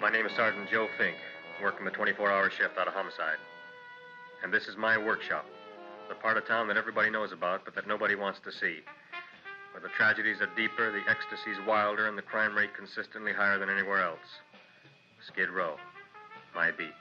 My name is Sergeant Joe Fink, working the 24-hour shift out of homicide. And this is my workshop, the part of town that everybody knows about, but that nobody wants to see. Where the tragedies are deeper, the ecstasy's wilder, and the crime rate consistently higher than anywhere else. Skid Row, my beat.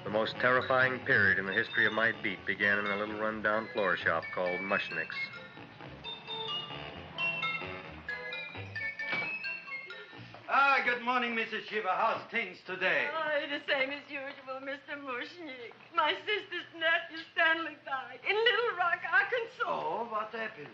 The most terrifying period in the history of my beat began in a little run-down floor shop called Mushnick's. Good morning, Mrs. Shiva. How's things today? Oh, the same as usual, Mr. Mushnick. My sister's nephew, Stanley, died in Little Rock, Arkansas. Oh, what happened?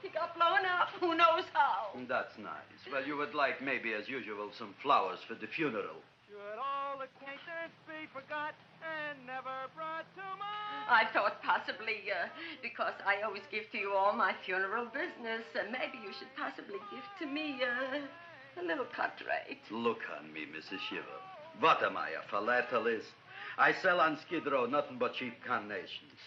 He got blown up. Who knows how? That's nice. Well, you would like, maybe as usual, some flowers for the funeral. Should all acquaintance be forgot and never brought to mind? I thought possibly, because I always give to you all my funeral business, maybe you should possibly give to me, a little cut rate. Look on me, Mrs. Shiva. What am I, a philatelist? I sell on Skid Row nothing but cheap carnations.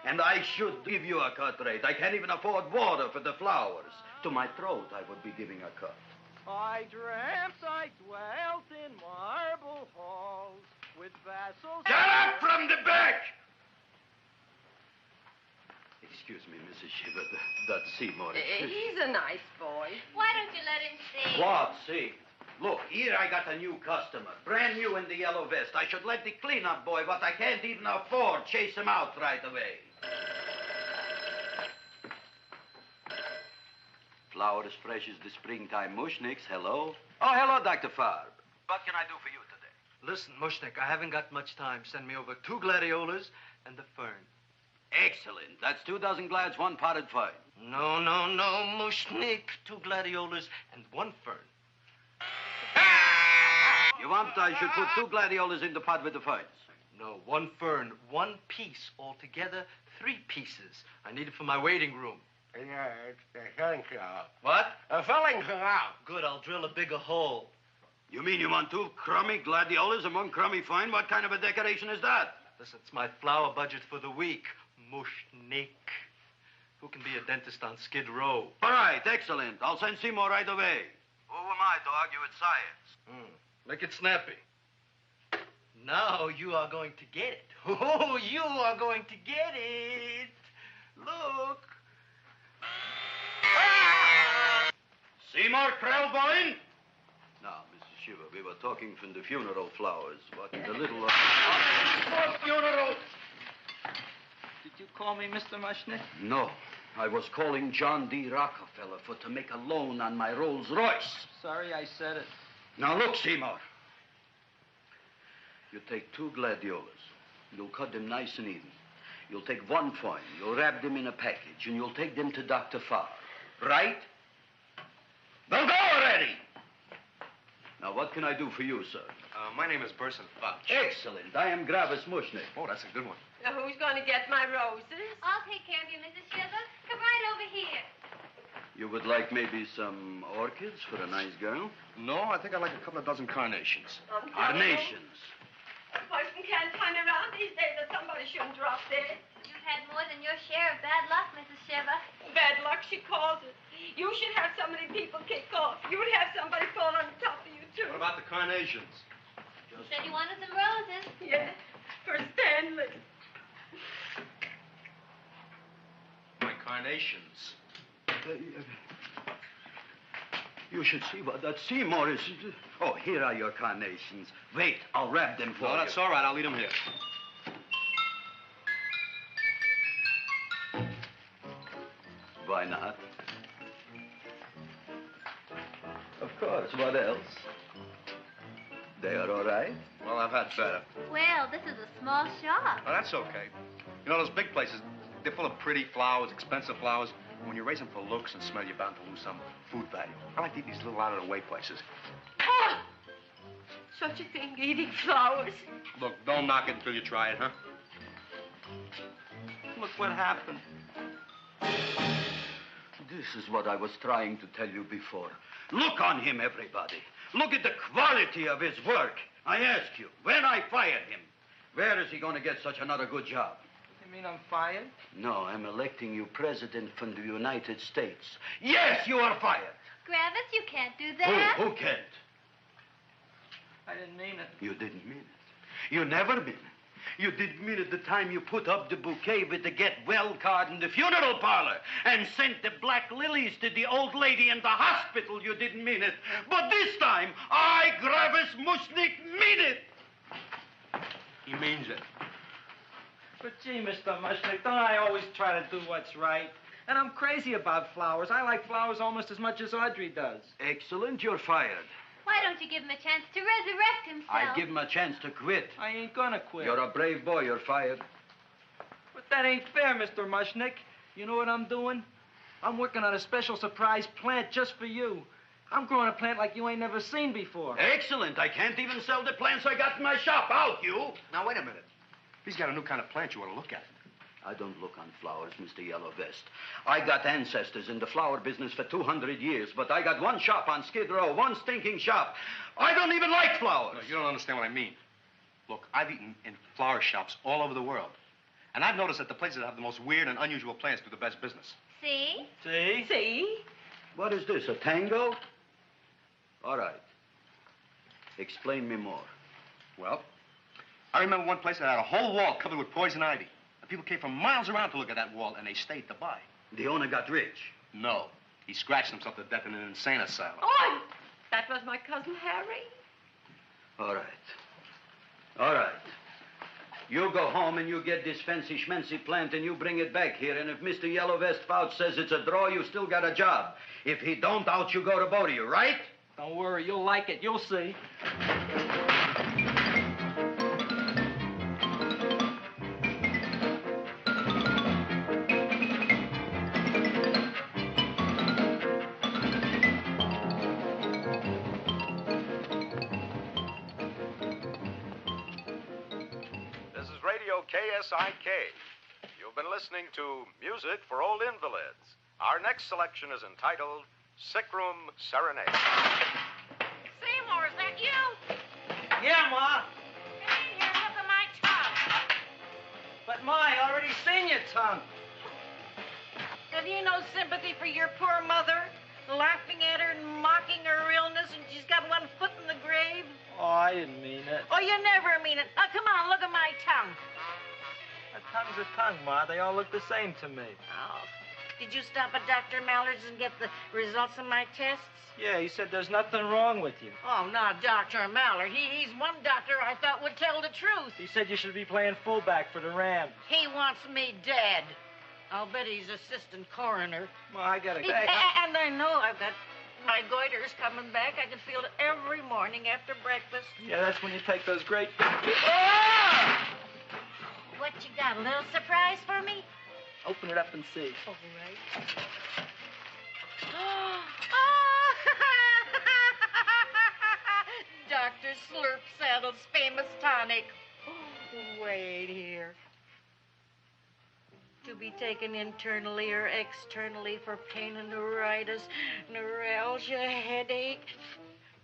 And I should give you a cut rate. I can't even afford water for the flowers. To my throat, I would be giving a cut. I dreamt I dwelt in marble halls with vassals... Get up from the back! Excuse me, Mrs. Shiva, that's Seymour. He's a nice boy. Why don't you let him see? What, see? Look, here I got a new customer, brand new in the yellow vest. I should let the cleanup boy, but I can't even afford, chase him out right away. Flower as fresh as the springtime Mushnicks. Hello? Oh, hello, Dr. Farb. What can I do for you today? Listen, Mushnick, I haven't got much time. Send me over 2 gladiolas and the fern. Excellent. That's 2 dozen glads, 1 potted fern. No, Mushnick. 2 gladiolas and 1 fern. You want I should put 2 gladiolas in the pot with the ferns? No, 1 fern, 1 piece. Altogether, 3 pieces. I need it for my waiting room. Yeah, it's the filling canal. What? A filling canal. Good, I'll drill a bigger hole. You mean you want 2 crummy gladiolas and 1 crummy fern? What kind of a decoration is that? Listen, it's my flower budget for the week. Mushnick. Who can be a dentist on Skid Row? All right, excellent. I'll send Seymour right away. Who am I to argue with science? Make it snappy. Now you are going to get it. Oh, you are going to get it. Look. Seymour Krellboyne? Now, Mrs. Shiva, we were talking from the funeral flowers. What the little... For funeral! Did you call me Mr. Mushnick? No. I was calling John D. Rockefeller for to make a loan on my Rolls Royce. Sorry I said it. Now, look, Seymour. You take 2 gladiolas. You'll cut them nice and even. You'll take 1 fern. You'll wrap them in a package, and you'll take them to Dr. Farr. Right? Now go already! Now, what can I do for you, sir? My name is Burson Fouch. Excellent. I am Gravis Mushnick. Oh, that's a good one. Now, who's going to get my roses? I'll take care of you, Mrs. Shiva. Come right over here. You would like maybe some orchids for a nice girl? No, I think I'd like a couple of dozen carnations. Carnations. A person can't turn around these days that somebody shouldn't drop dead. You've had more than your share of bad luck, Mrs. Shiva. Bad luck, she calls it. You should have so many people kick off. You would have somebody fall on top of you, too. What about the carnations? Just Said you wanted some roses. Yes, for Stanley. My carnations. You should see what that Seymour is. Oh, here are your carnations. Wait, I'll wrap them for you. No, that's all right. I'll leave them here. Why not? Of course, what else? They are all right? Well, I've had better. Well, this is a small shop. Oh, that's okay. You know, those big places, they're full of pretty flowers, expensive flowers. When you raise them for looks and smell, you're bound to lose some food value. I like to eat these little out-of-the-way places. Oh! Such a thing, eating flowers. Look, don't knock it until you try it, huh? Look what happened. This is what I was trying to tell you before. Look on him, everybody. Look at the quality of his work. I ask you, when I fired him, where is he going to get such another good job? You mean I'm fired? No, I'm electing you president from the United States. Yes, you are fired. Griffith, you can't do that. Who can't? I didn't mean it. You didn't mean it. You never mean it. You didn't mean it the time you put up the bouquet with the get well card in the funeral parlor and sent the black lilies to the old lady in the hospital. You didn't mean it. But this time, I, Gravis Mushnik, mean it. He means it. But gee, Mr. Mushnick, don't I always try to do what's right? And I'm crazy about flowers. I like flowers almost as much as Audrey does. Excellent, you're fired. Why don't you give him a chance to resurrect himself? I give him a chance to quit. I ain't gonna quit. You're a brave boy, you're fired. But that ain't fair, Mr. Mushnick. You know what I'm doing? I'm working on a special surprise plant just for you. I'm growing a plant like you ain't never seen before. Excellent. I can't even sell the plants I got in my shop. Out, you. Now, wait a minute. He's got a new kind of plant you ought to look at. I don't look on flowers, Mr. Yellow Vest. I got ancestors in the flower business for 200 years, but I got one shop on Skid Row, one stinking shop. I don't even like flowers. No, you don't understand what I mean. Look, I've eaten in flower shops all over the world. And I've noticed that the places that have the most weird and unusual plants do the best business. See? See? See? What is this, a tango? All right. Explain me more. Well, I remember one place that had a whole wall covered with poison ivy. And people came from miles around to look at that wall, and they stayed to buy. The owner got rich. No. He scratched himself to death in an insane asylum. Oh, that was my cousin Harry. All right. All right. You go home and you get this fancy schmancy plant and you bring it back here. And if Mr. Yellow Vest Fouch says it's a draw, you still got a job. If he don't, out you go to both of you, right? Don't worry, you'll like it. You'll see. KSIK. You've been listening to Music for Old Invalids. Our next selection is entitled Sick Room Serenade. Seymour, is that you? Yeah, Ma. Come in here, look at my tongue. But, Ma, I already seen your tongue. Have you no sympathy for your poor mother? Laughing at her and mocking her illness, and she's got one foot in the grave? Oh, I didn't mean it. Oh, you never mean it. Now, come on, look at my tongue. A tongue's a tongue, Ma. They all look the same to me. Oh, did you stop at Dr. Mallard's and get the results of my tests? Yeah, he said there's nothing wrong with you. Oh, not Dr. Mallard. He's one doctor I thought would tell the truth. He said you should be playing fullback for the Rams. He wants me dead. I'll bet he's assistant coroner. Well, I gotta go. And I know I've got my goiter's coming back. I can feel it every morning after breakfast. Yeah, that's when you take those great... Ah! What you got, a little surprise for me? Open it up and see. All right. Dr. Slurp Saddle's famous tonic. Wait here. To be taken internally or externally for pain and neuritis, neuralgia, headache.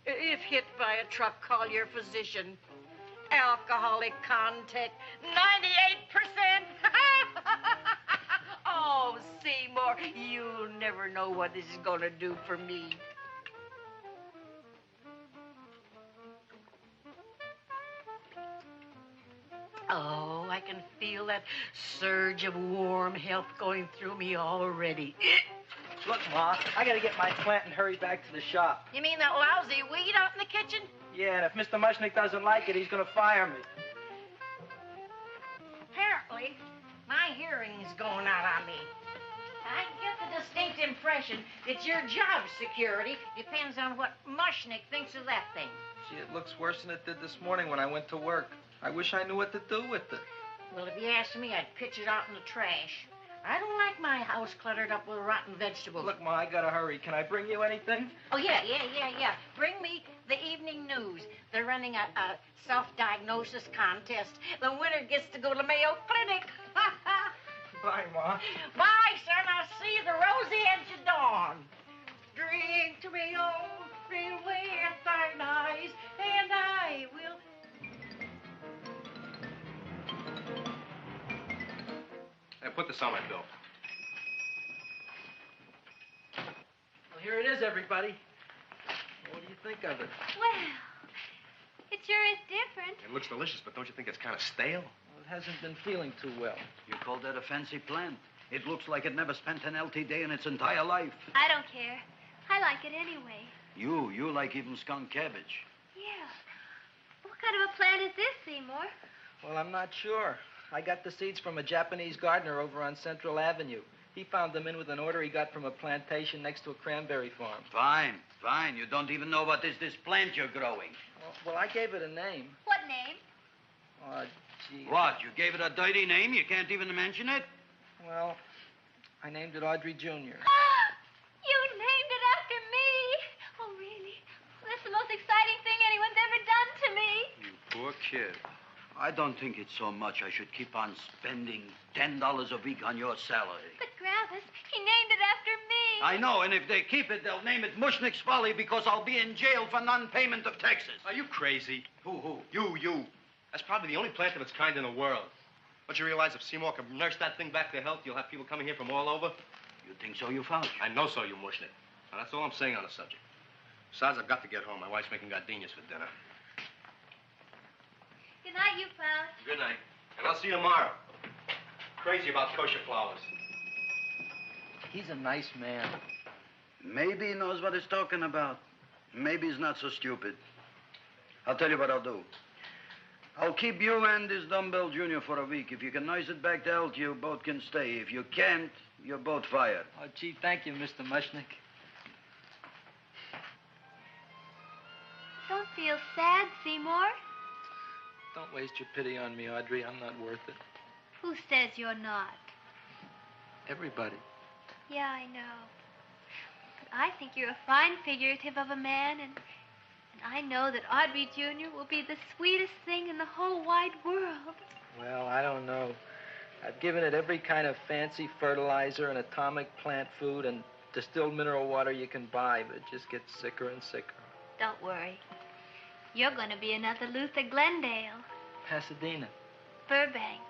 If hit by a truck, call your physician. Alcoholic contact, 98%. Oh, Seymour, you'll never know what this is going to do for me. can feel that surge of warm health going through me already. Look, Ma, I gotta get my plant and hurry back to the shop. You mean that lousy weed out in the kitchen? Yeah, and if Mr. Mushnick doesn't like it, he's gonna fire me. Apparently, my hearing's going out on me. I get the distinct impression that your job security depends on what Mushnick thinks of that thing. Gee, it looks worse than it did this morning when I went to work. I wish I knew what to do with it. Well, if you asked me, I'd pitch it out in the trash. I don't like my house cluttered up with rotten vegetables. Look, Ma, I gotta hurry. Can I bring you anything? Oh, yeah. Bring me the evening news. They're running a self-diagnosis contest. The winner gets to go to Mayo Clinic. Bye, Ma. Bye, son. I'll see you the rosy edge of dawn. Drink to me, oh, real way at thine eyes, and I will... Hey, put this on my bill. Well, here it is, everybody. What do you think of it? Well, it sure is different. It looks delicious, but don't you think it's kind of stale? Well, it hasn't been feeling too well. You call that a fancy plant? It looks like it never spent an LT day in its entire life. I don't care. I like it anyway. You like even skunk cabbage. Yeah. What kind of a plant is this, Seymour? Well, I'm not sure. I got the seeds from a Japanese gardener over on Central Avenue. He found them in with an order he got from a plantation next to a cranberry farm. Fine. You don't even know what is this plant you're growing. Well, I gave it a name. What name? Oh, gee. What, you gave it a dirty name? You can't even mention it? Well, I named it Audrey Jr. You named it after me. Oh, really? Well, that's the most exciting thing anyone's ever done to me. You poor kid. I don't think it's so much I should keep on spending $10 a week on your salary. But, Gravis, he named it after me. I know, and if they keep it, they'll name it Mushnick's Folly because I'll be in jail for non-payment of taxes. Are you crazy? Who? You. That's probably the only plant of its kind in the world. Don't you realize if Seymour can nurse that thing back to health, you'll have people coming here from all over? You think so, you Fauch? I know so, you Mushnick. Now, that's all I'm saying on the subject. Besides, I've got to get home. My wife's making gardenias for dinner. Good night, you Fauch. Good night. And I'll see you tomorrow. Crazy about kosher flowers. He's a nice man. Maybe he knows what he's talking about. Maybe he's not so stupid. I'll tell you what I'll do. I'll keep you and this dumbbell junior for a week. If you can nurse it back to health, you both can stay. If you can't, you're both fired. Oh, gee, thank you, Mr. Mushnick. Don't feel sad, Seymour. Don't waste your pity on me, Audrey. I'm not worth it. Who says you're not? Everybody. Yeah, I know. But I think you're a fine figurative of a man, and I know that Audrey Jr. will be the sweetest thing in the whole wide world. Well, I don't know. I've given it every kind of fancy fertilizer and atomic plant food and distilled mineral water you can buy, but it just gets sicker and sicker. Don't worry. You're going to be another Luther Glendale. Pasadena. Burbank.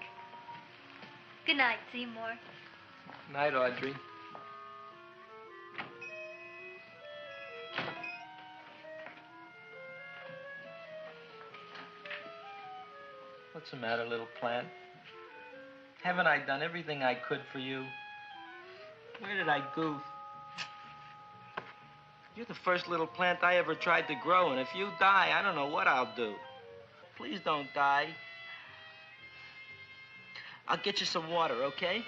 Good night, Seymour. Night, Audrey. What's the matter, little plant? Haven't I done everything I could for you? Where did I goof? You're the first little plant I ever tried to grow, and if you die, I don't know what I'll do. Please don't die. I'll get you some water, okay?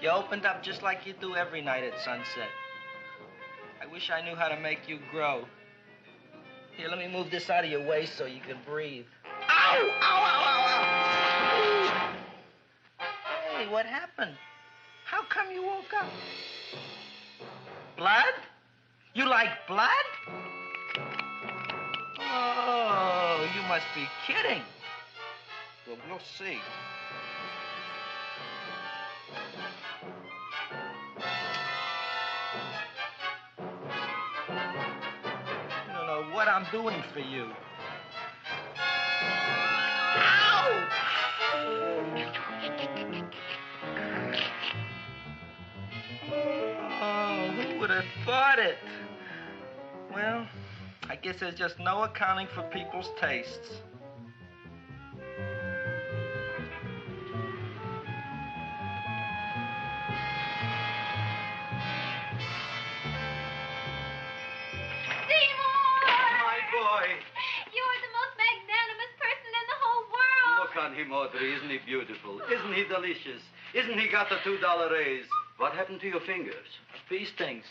You opened up just like you do every night at sunset. I wish I knew how to make you grow. Here, let me move this out of your way so you can breathe. Ow! Ow, ow, ow, ow! Hey, what happened? How come you woke up? Blood? You like blood? Oh, you must be kidding. Well, we'll see. What I'm doing for you. Oh, who would have thought it? Well, I guess there's just no accounting for people's tastes. You're the most magnanimous person in the whole world. Look on him, Audrey. Isn't he beautiful? Isn't he delicious? Isn't he got the $2 raise? What happened to your fingers? Bee stings.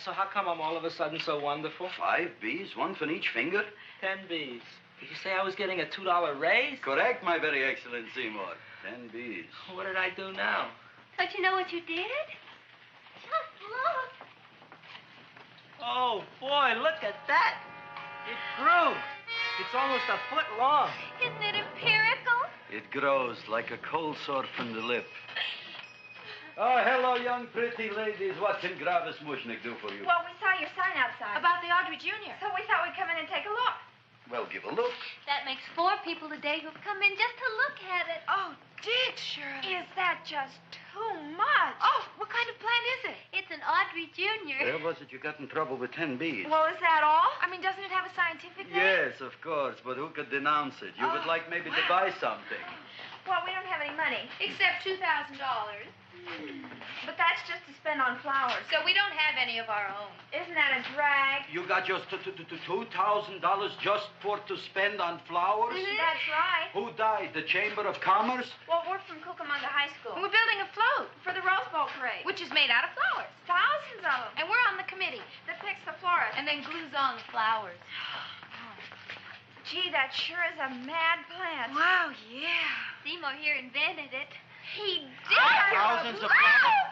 So how come I'm all of a sudden so wonderful? 5 bees, one for each finger? 10 bees. Did you say I was getting a $2 raise? Correct, my very excellent Seymour. 10 bees. What did I do now? Don't you know what you did? Just look. Oh, boy, look at that. It grew. It's almost a foot long. Isn't it empirical? It grows like a cold sore from the lip. Oh, hello, young pretty ladies. What can Gravis Mushnick do for you? Well, we saw your sign outside. About the Audrey Jr. So we thought we'd come in and take a look. Well, give a look. That makes 4 people today who've come in just to look at it. Oh, Dick, Shirley. Is that just too much? Oh, what kind of plant is it? It's an Audrey Jr. Where was it you got in trouble with 10 bees? Well, is that all? I mean, doesn't it have a scientific name? Yes, of course, but who could denounce it? You would like maybe to buy something. Well, we don't have any money. Except $2,000. But that's just to spend on flowers. So we don't have any of our own. Isn't that a drag? You got just $2,000 just to spend on flowers? That's right. Who died? The Chamber of Commerce? Well, we're from Cucamonga High School. We're building a float For the Rose Bowl parade. which is made out of flowers. Thousands of them. And we're on the committee That picks the florist. and then glues on the flowers. Gee, that sure is a mad plant. Wow, yeah. Seymour here invented it. He did. Thousands of flowers.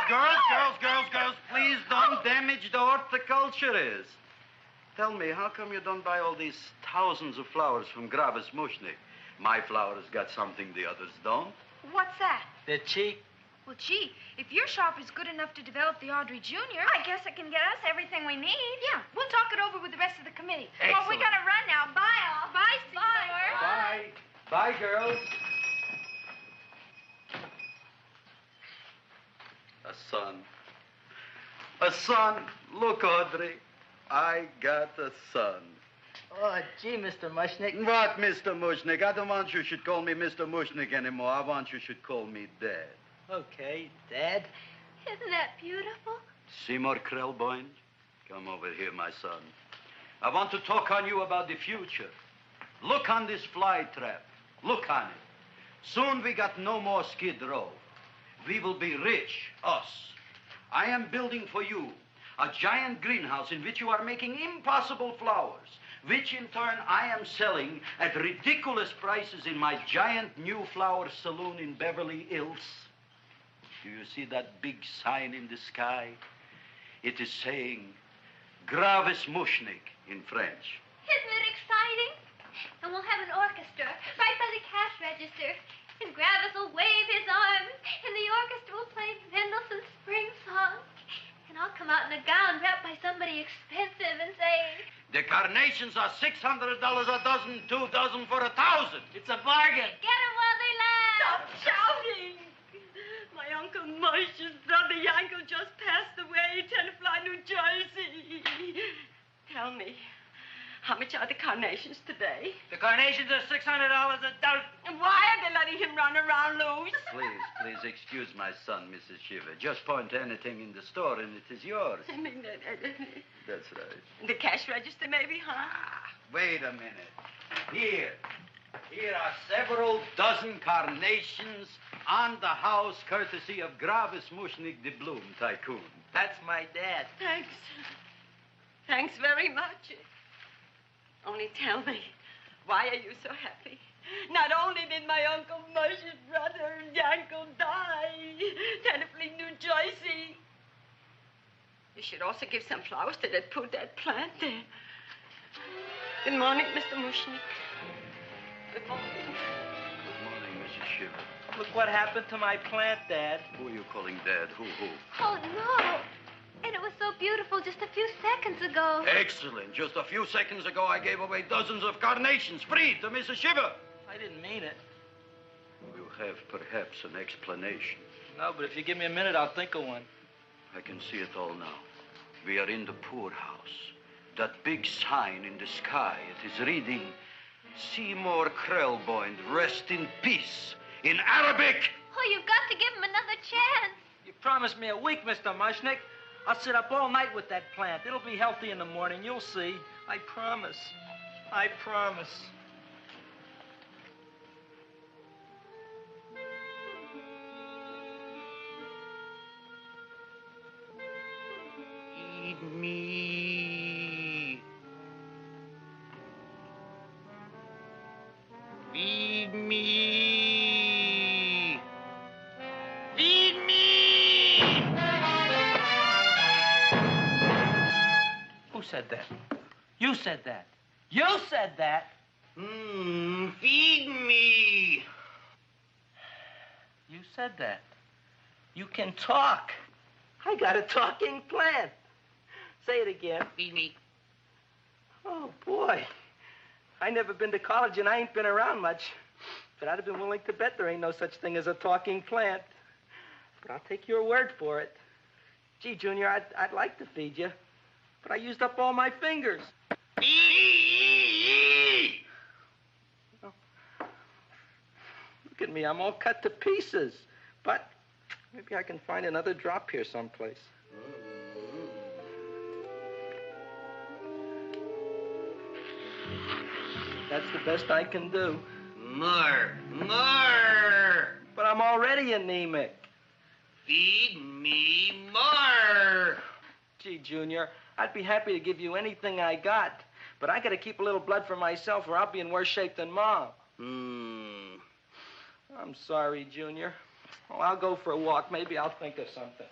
Girls, please don't damage the horticulturist. Tell me, how come you don't buy all these thousands of flowers from Gravis Mushnick? My flowers got something the others don't. What's that? They're cheap. Well, gee, if your shop is good enough to develop the Audrey Jr., I guess it can get us everything we need. Yeah, we'll talk it over with the rest of the committee. Well, we gotta run now. Bye, all. Bye, Seymour. Bye. Bye, girls. A son. A son. Look, Audrey. I got a son. Oh, gee, Mr. Mushnick. What, Mr. Mushnick? I don't want you should call me Mr. Mushnick anymore. I want you should call me Dad. Okay, Dad. Isn't that beautiful? Seymour Krelboyne, come over here, my son. I want to talk on you about the future. Look on this fly trap. Look on it. Soon we got no more Skid Row. We will be rich, us. I am building for you a giant greenhouse in which you are making impossible flowers, which in turn I am selling at ridiculous prices in my giant new flower saloon in Beverly Hills. Do you see that big sign in the sky? It is saying Gravis Mushnick in French. Isn't it exciting? And we'll have an orchestra right by the cash register. And Gravis will wave his arms, and the orchestra will play Mendelssohn's spring song. And I'll come out in a gown wrapped by somebody expensive and say, The carnations are $600 a dozen, 2 dozen for 1,000. It's a bargain. get 'em while they last. Stop shouting! My Uncle Mush's brother Yankel just passed away, Tenafly, New Jersey. Tell me, how much are the carnations today? The carnations are $600 a dozen. And why are they letting him run around loose? Please excuse my son, Mrs. Shiver. Just point to anything in the store and it is yours. I mean, That's right. the cash register maybe, huh? Wait a minute. Here are several dozen carnations on the house, courtesy of Gravis Mushnick, the Bloom Tycoon. That's my dad. Thanks. Thanks very much. Only tell me, why are you so happy? Not only did my Uncle Mush's brother Yankel die, Tenafly, New Jersey, you should also give some flowers to that poor dead plant there. Good morning, Mr. Mushnick. Good morning. Good morning, Mrs. Shiver. Look what happened to my plant, Dad. Who are you calling Dad? Who? Oh, no. And it was so beautiful just a few seconds ago. Excellent. Just a few seconds ago, I gave away dozens of carnations free to Mrs. Shiver. I didn't mean it. You have perhaps an explanation. No, but if you give me a minute, I'll think of one. I can see it all now. We are in the poorhouse. That big sign in the sky, it is reading, Seymour Krelboyne, rest in peace, in Arabic. Oh, you've got to give him another chance. You promised me a week, Mr. Mushnick. I'll sit up all night with that plant. It'll be healthy in the morning. You'll see. I promise. I promise. Feed me. Feed me. Feed me. Who said that? You said that. You said that. Feed me. You said that. You can talk. I got a talking plant. Say it again. Feed me. Oh, boy. I never been to college and I ain't been around much. But I'd have been willing to bet there ain't no such thing as a talking plant. But I'll take your word for it. Gee, Junior, I'd like to feed you. But I used up all my fingers. Oh. Look at me. I'm all cut to pieces. But maybe I can find another drop here someplace. That's the best I can do. More. But I'm already anemic. Feed me more. Gee, Junior, I'd be happy to give you anything I got. But I gotta keep a little blood for myself or I'll be in worse shape than Mom. I'm sorry, Junior. Well, I'll go for a walk. Maybe I'll think of something.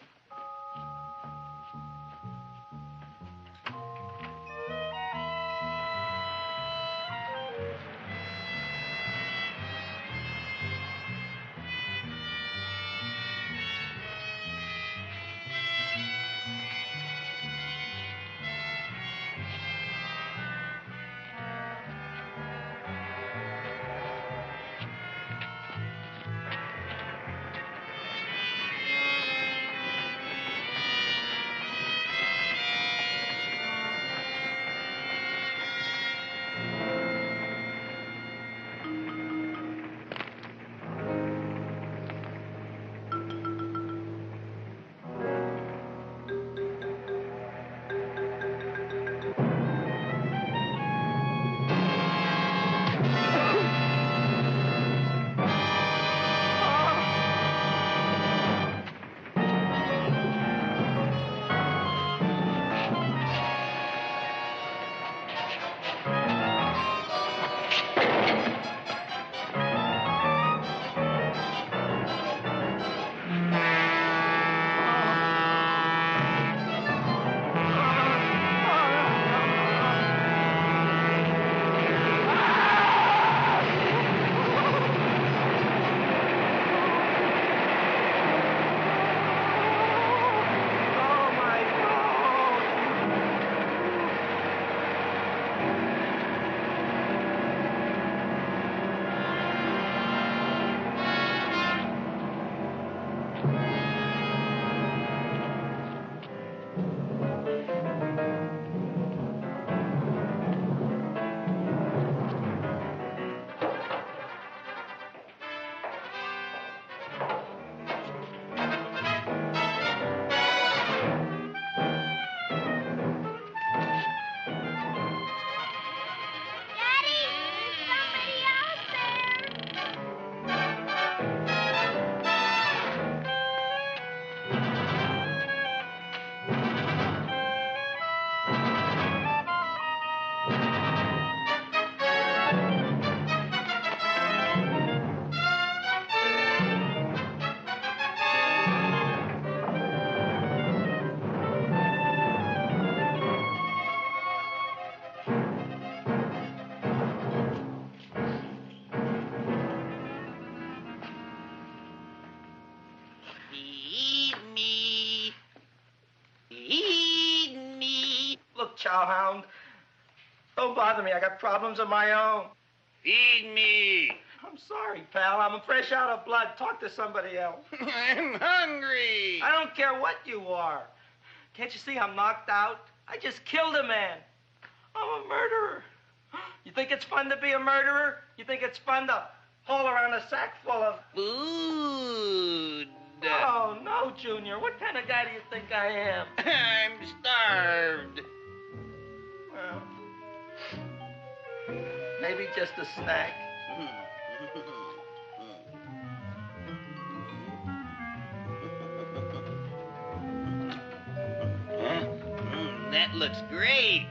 Chowhound. Don't bother me. I got problems of my own. Feed me. I'm sorry, pal. I'm fresh out of blood. Talk to somebody else. I'm hungry. I don't care what you are. Can't you see I'm knocked out? I just killed a man. I'm a murderer. You think it's fun to be a murderer? You think it's fun to haul around a sack full of Food. Oh, no, Junior. What kind of guy do you think I am? I'm starved. Well, maybe just a snack. That looks great.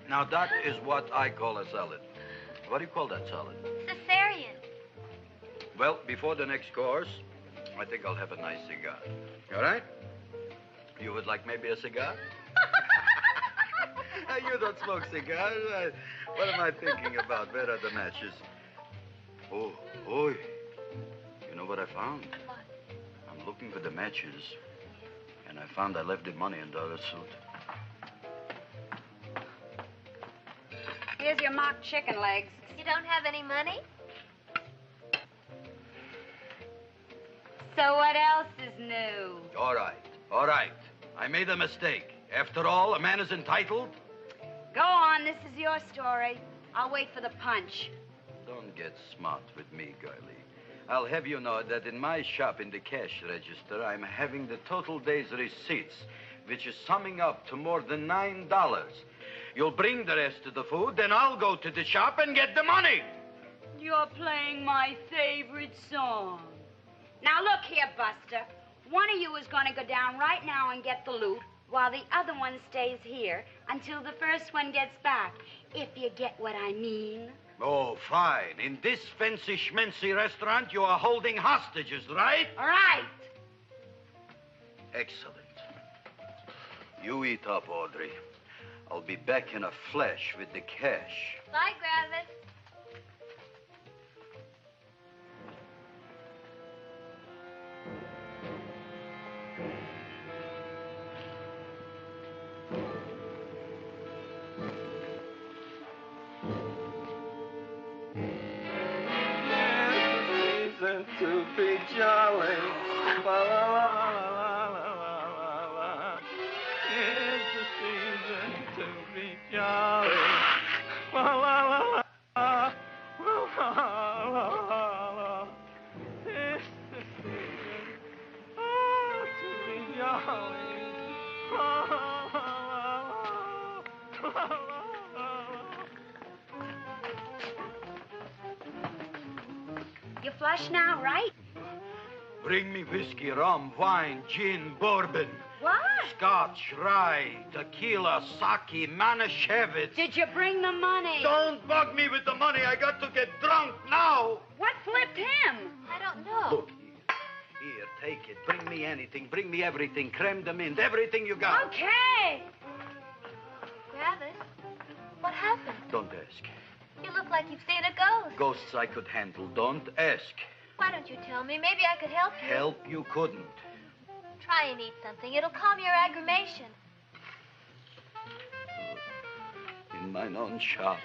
Now, that is what I call a salad. What do you call that salad? Caesarean. Well, before the next course, I think I'll have a nice cigar. All right? You would like maybe a cigar? You don't smoke cigars. What am I thinking about? Where are the matches? Oh, you know what I found? What? I'm looking for the matches, and I found I left the money in the other suit. Here's your mock chicken legs. You don't have any money? So what else is new? All right. I made a mistake. After all, a man is entitled. Go on, this is your story. I'll wait for the punch. Don't get smart with me, girlie. I'll have you know that in my shop in the cash register, I'm having the total day's receipts, which is summing up to more than $9. You'll bring the rest of the food, then I'll go to the shop and get the money. You're playing my favorite song. Now look here, Buster. One of you is going to go down right now and get the loot, while the other one stays here until the first one gets back, if you get what I mean. Oh, fine. In this fancy schmancy restaurant, you are holding hostages, right? All right. Excellent. You eat up, Audrey. I'll be back in a flash with the cash. Bye, Griffith. To be jolly. La, la, la, la, la, la, la. It's the season to be jolly. La, la, la, la, la, la, la, la. It's the season to be jolly. La, la, la, la, la, la. You flush now, right? Bring me whiskey, rum, wine, gin, bourbon. What? Scotch, rye, tequila, sake, Manischewitz. Did you bring the money? Don't bug me with the money. I got to get drunk now. What flipped him? I don't know. Look, here, take it. Bring me anything. Bring me everything. Creme de menthe, everything you got. Okay. Griffith, what happened? Don't ask. You look like you've seen a ghost. Ghosts I could handle. Don't ask. Why don't you tell me? Maybe I could help you. Help you couldn't. Try and eat something. It'll calm your aggravation. In mine own shop.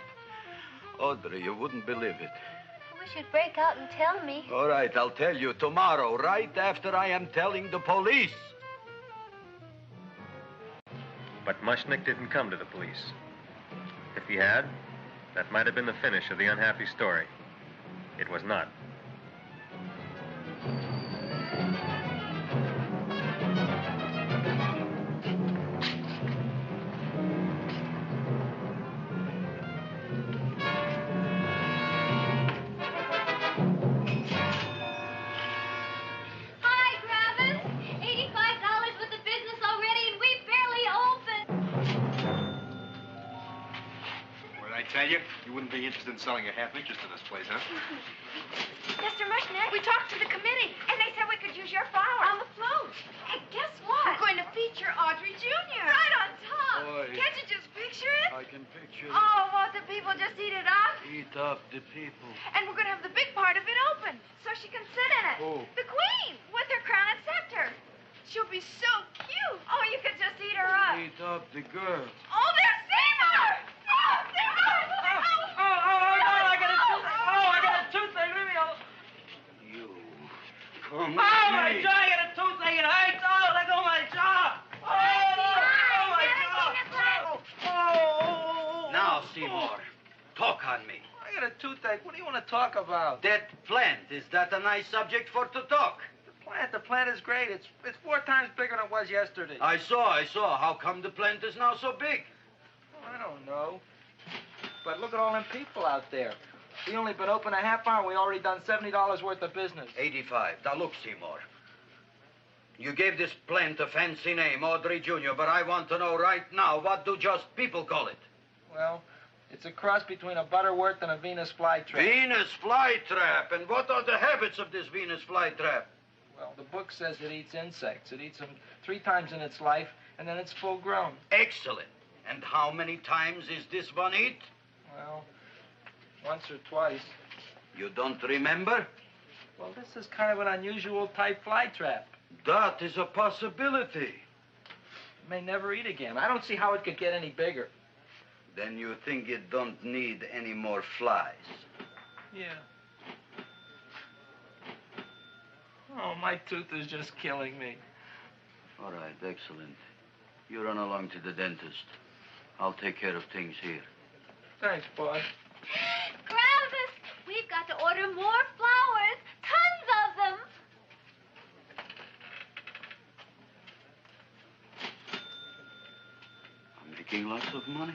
Audrey, you wouldn't believe it. I wish you'd break out and tell me. All right, I'll tell you tomorrow, right after I am telling the police. But Mushnick didn't come to the police. If he had, that might have been the finish of the unhappy story. It was not. Hi, Griffith. $85 worth of business already, and we barely opened. What did I tell you? You wouldn't be interested in selling a half interest in this place, huh? Mr. Mushnick, we talked to the committee, and they said we could use your flower on the float. Hey, guess what? We're going to feature Audrey Jr. Right on top. Boy. Can't you just picture it? I can picture it. Oh, won't the people just eat it up? Eat up the people. And we're going to have the big part of it open, so she can sit in it. Who? The Queen, with her crown and scepter. she'll be so cute. Oh, you could just eat her up. Eat up the girl. Oh, there's Seymour! Oh, there! I got a toothache. Leave me alone. You. Come Oh, my with me. jaw, I got a toothache. It hurts. Oh, let go of my jaw. Oh, my jaw. Oh. Now, Seymour, talk on me. I got a toothache. What do you want to talk about? That plant, is that a nice subject for to talk? The plant is great. It's 4 times bigger than it was yesterday. I saw. How come the plant is now so big? Oh, I don't know. But look at all them people out there. We only been open a half hour, and we already done $70 worth of business. 85. Now, look, Seymour. You gave this plant a fancy name, Audrey Jr., but I want to know right now, what do just people call it? Well, it's a cross between a Butterworth and a Venus flytrap. Venus flytrap. And what are the habits of this Venus flytrap? Well, the book says it eats insects. It eats them 3 times in its life, and then it's full grown. Excellent. And how many times is this one eat? Well, once or twice. You don't remember? Well, this is kind of an unusual type flytrap. That is a possibility. It may never eat again. I don't see how it could get any bigger. Then you think it don't need any more flies? Yeah. Oh, my tooth is just killing me. All right, excellent. You run along to the dentist. I'll take care of things here. Thanks, boy. Griffith, we've got to order more flowers. Tons of them. I'm making lots of money.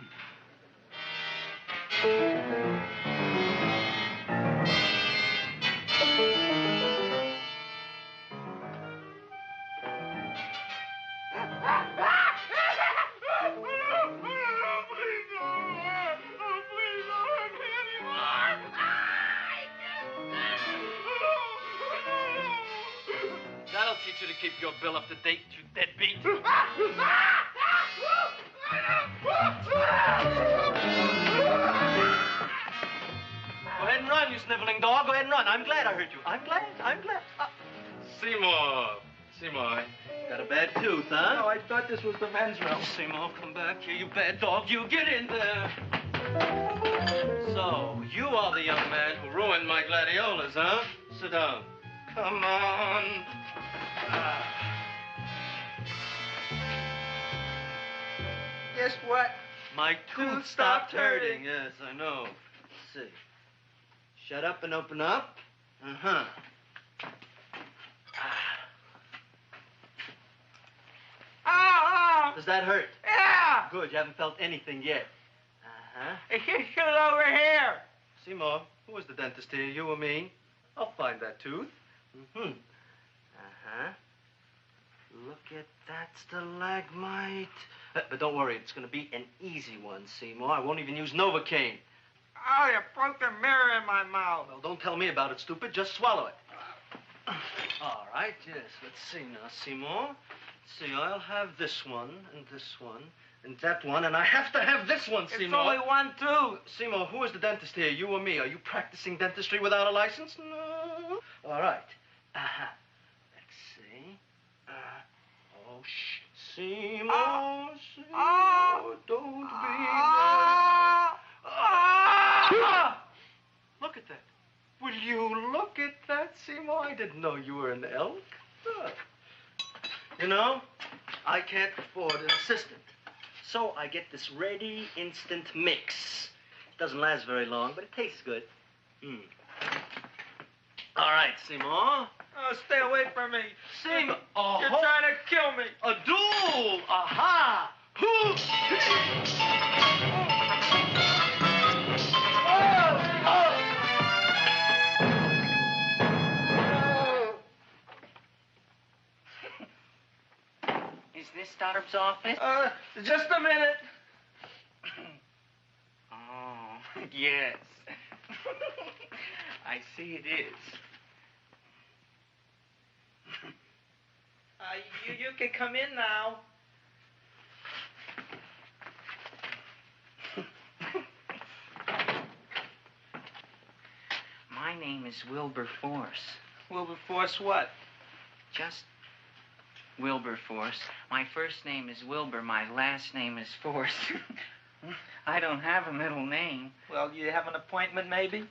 That'll teach you to keep your bill up to date, you deadbeat. Go ahead and run, you sniveling dog. Go ahead and run. I'm glad I hurt you. I'm glad. Seymour, got a bad tooth, huh? No, I thought this was the men's room. Seymour, come back here, you bad dog. You get in there. So, you are the young man who ruined my gladiolas, huh? Sit down. Come on. Guess what? My tooth stopped hurting. Yes, I know. Let's see. Shut up and open up. Uh-huh. Oh! Does that hurt? Yeah! Good, you haven't felt anything yet. Uh-huh. It's just over here. Seymour, who was the dentist here, you or me? I'll find that tooth. Mm-hmm. Uh-huh. Look at that stalagmite. But don't worry, it's going to be an easy one, Seymour. I won't even use Novocaine. Oh, you broke the mirror in my mouth. Well, don't tell me about it, stupid. Just swallow it. All right, yes. Let's see now, Seymour. Let's see, I'll have this one, and that one, and I have to have this one, Seymour. It's only one tooth. Seymour, who is the dentist here, you or me? Are you practicing dentistry without a license? No. All right. Uh-huh. Let's see. Oh, shh. Seymour, Seymour, don't be mad. Look at that. Will you look at that, Seymour? I didn't know you were an elk. You know, I can't afford an assistant. So I get this ready instant mix. It doesn't last very long, but it tastes good. All right, Seymour. Oh, stay away from me. Seymour. You're trying to kill me. A duel. Aha. Is this Stoddard's office? Just a minute. Oh, yes. I see it is. You can come in now. My name is Wilbur Force. Wilberforce what? Just Wilberforce. My first name is Wilbur. My last name is Force. I don't have a middle name. Well, you have an appointment, maybe?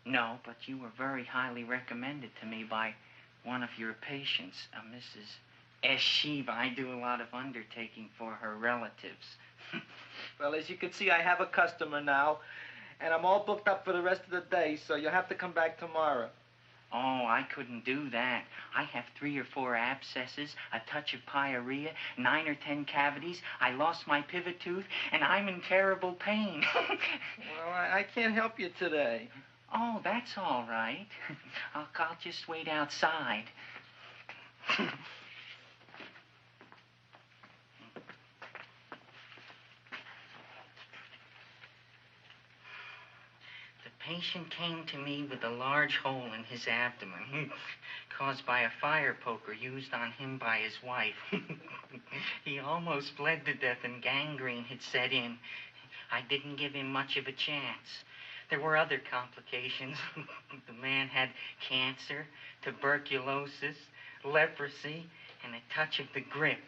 No, but you were very highly recommended to me by one of your patients, Mrs. S. Sheba. I do a lot of undertaking for her relatives. Well, as you can see, I have a customer now, and I'm all booked up for the rest of the day, so you'll have to come back tomorrow. Oh, I couldn't do that. I have 3 or 4 abscesses, a touch of pyorrhea, 9 or 10 cavities. I lost my pivot tooth, and I'm in terrible pain. Well, I can't help you today. Oh, that's all right. I'll just wait outside. The patient came to me with a large hole in his abdomen caused by a fire poker used on him by his wife. He almost bled to death and gangrene had set in. I didn't give him much of a chance. There were other complications. The man had cancer, tuberculosis, leprosy, and a touch of the grip.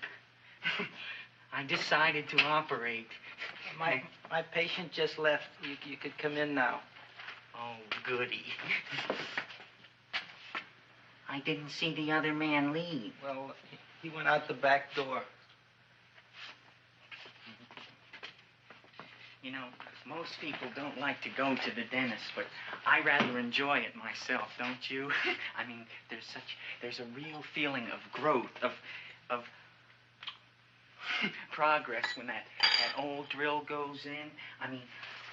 I decided to operate. My patient just left. You could come in now. Oh, goody. I didn't see the other man leave. Well, he went out the back door. You know, most people don't like to go to the dentist, but I rather enjoy it myself, don't you? I mean, there's a real feeling of growth, of progress when that old drill goes in. I mean,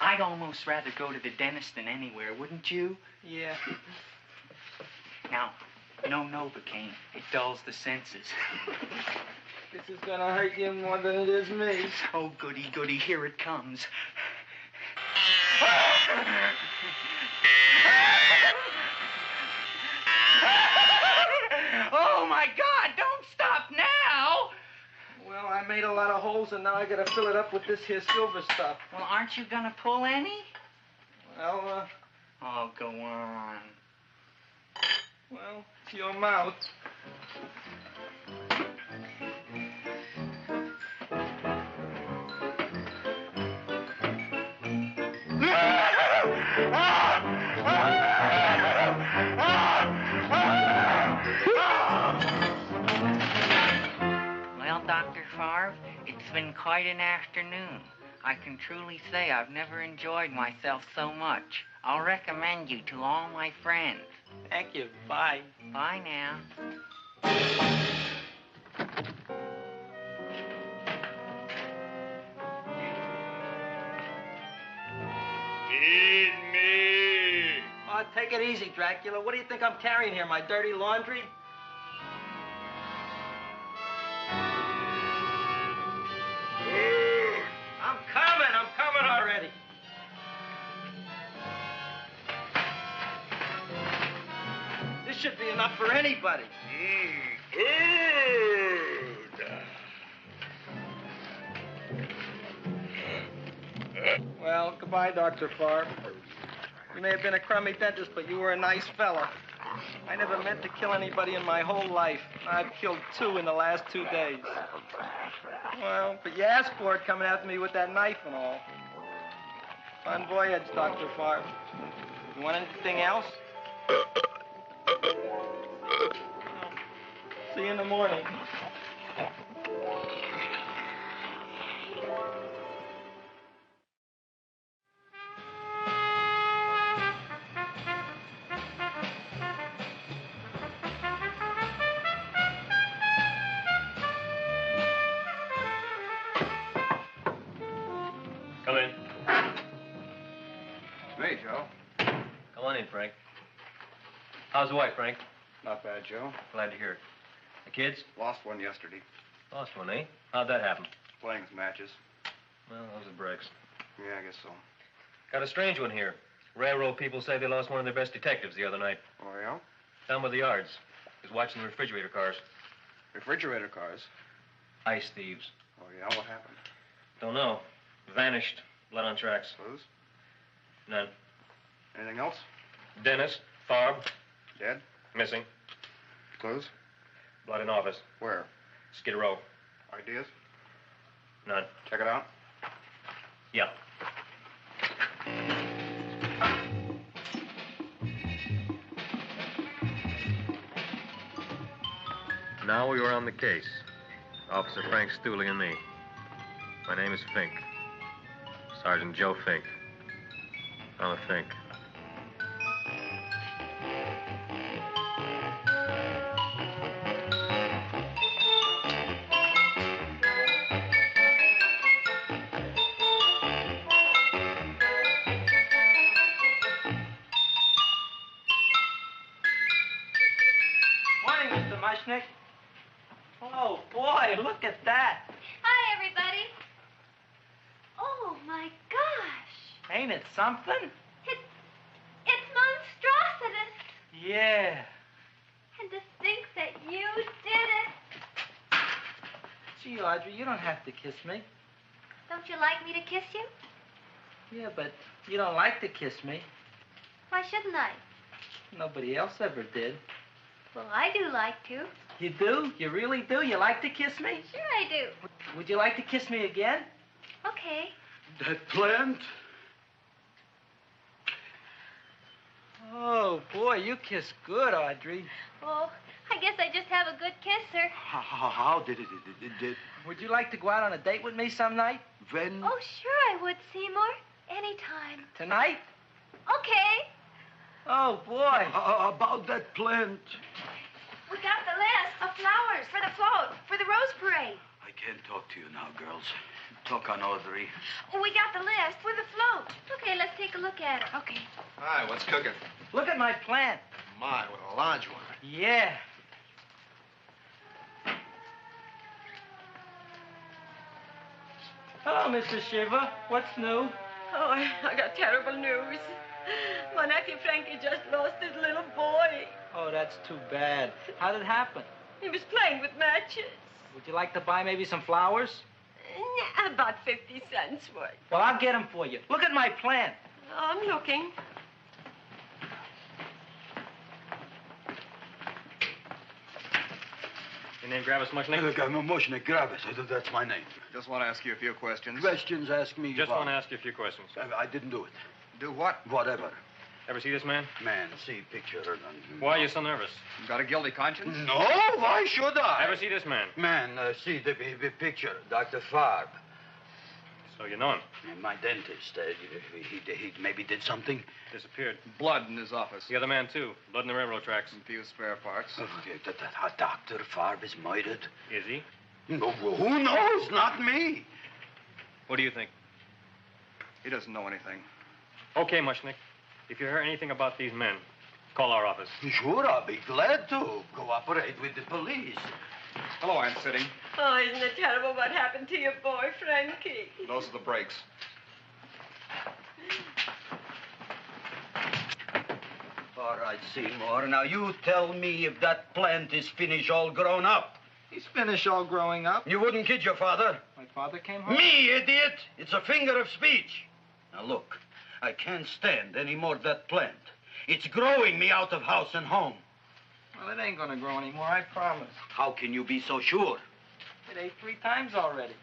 I'd almost rather go to the dentist than anywhere, wouldn't you? Yeah. Now, no Novocaine. It dulls the senses. This is gonna hurt you more than it is me. Oh, goody, goody, here it comes. Oh, my God, don't stop now! Well, I made a lot of holes, and now I gotta fill it up with this here silver stuff. Well, aren't you gonna pull any? Well, Oh, go on. Well, it's your mouth. Well, Dr. Favre, it's been quite an afternoon. I can truly say I've never enjoyed myself so much. I'll recommend you to all my friends. Thank you. Bye. Bye now. Feed me. Oh, take it easy, Dracula. What do you think I'm carrying here, my dirty laundry? I'm coming already. This should be enough for anybody. Well, goodbye, Dr. Favre. You may have been a crummy dentist, but you were a nice fella. I never meant to kill anybody in my whole life. I've killed 2 in the last 2 days. Well, but you asked for it coming after me with that knife and all. Bon voyage, Dr. Favre. You want anything else? See you in the morning. Come in. Hey, Joe. Come on in, Frank. How's the wife, Frank? Not bad, Joe. Glad to hear it. The kids? Lost one yesterday. Lost one, eh? How'd that happen? Playing some matches. Well, those are breaks. Yeah, I guess so. Got a strange one here. Railroad people say they lost one of their best detectives the other night. Oh, yeah? Down by the yards. He was watching the refrigerator cars. Refrigerator cars? Ice thieves. Oh, yeah? What happened? Don't know. Vanished. Blood on tracks. Clues? None. Anything else? Dennis. Farb. Dead? Missing. Clues? Blood in office. Where? Skid Row. Ideas? None. Check it out. Yeah. Now we were on the case. Officer Frank Stooley and me. My name is Fink. Sergeant Joe Fink. I'm a Fink. Morning, Mr. Mushnick. Oh, boy, look at that. Hi, everybody. Oh, my gosh. Ain't it something? It's monstrositous. Yeah. And to think that you did it. Gee, Audrey, you don't have to kiss me. Don't you like me to kiss you? Yeah, but you don't like to kiss me. Why shouldn't I? Nobody else ever did. Well, I do like to. You do? You really do? You like to kiss me? Sure I do. Would you like to kiss me again? Okay. That plant? Oh, boy, you kiss good, Audrey. Oh, I guess I just have a good kisser. How did it? Would you like to go out on a date with me some night? When? Oh, sure I would, Seymour. Anytime. Tonight? Okay. Oh, boy. About that plant. We got the list of flowers for the float, for the rose parade. I can't talk to you now, girls. Talk on Audrey. We got the list for the float. Okay, let's take a look at it. Okay. Hi, what's cooking? Look at my plant. My, what a large one. Yeah. Hello, Mr. Shiver. What's new? Oh, I got terrible news. My nephew Frankie just lost his little boy. Oh, that's too bad. How did it happen? He was playing with matches. Would you like to buy maybe some flowers? About 50 cents worth. Well, I'll get them for you. Look at my plant. I'm looking. Your name Gravis Mushnick? Look, I'm a Mushnick Gravis. That's my name. Just want to ask you a few questions. Questions, ask me. Just about- want to ask you a few questions. I didn't do it. Do what? Whatever. Ever see this man? Man, see picture. Why are you so nervous? You got a guilty conscience? No, why should I? Ever see this man? Man, see the picture. Dr. Farb. So you know him? My dentist. He maybe did something. Disappeared. Blood in his office. The other man, too. Blood in the railroad tracks. A few spare parts. Dr. Farb is murdered. Is he? No, who knows? Not me. What do you think? He doesn't know anything. Okay, Mushnick. If you hear anything about these men, call our office. Sure, I'll be glad to cooperate with the police. Hello, Aunt Sitting. Oh, isn't it terrible what happened to your boy, Frankie? Those are the brakes. All right, Seymour. Now, you tell me if that plant is finished all grown up. He's finished all growing up. You wouldn't kid your father. My father came home? Me, idiot! It's a finger of speech. Now, look, I can't stand any more of that plant. It's growing me out of house and home. Well, it ain't gonna grow anymore, I promise. How can you be so sure? It ate 3 times already.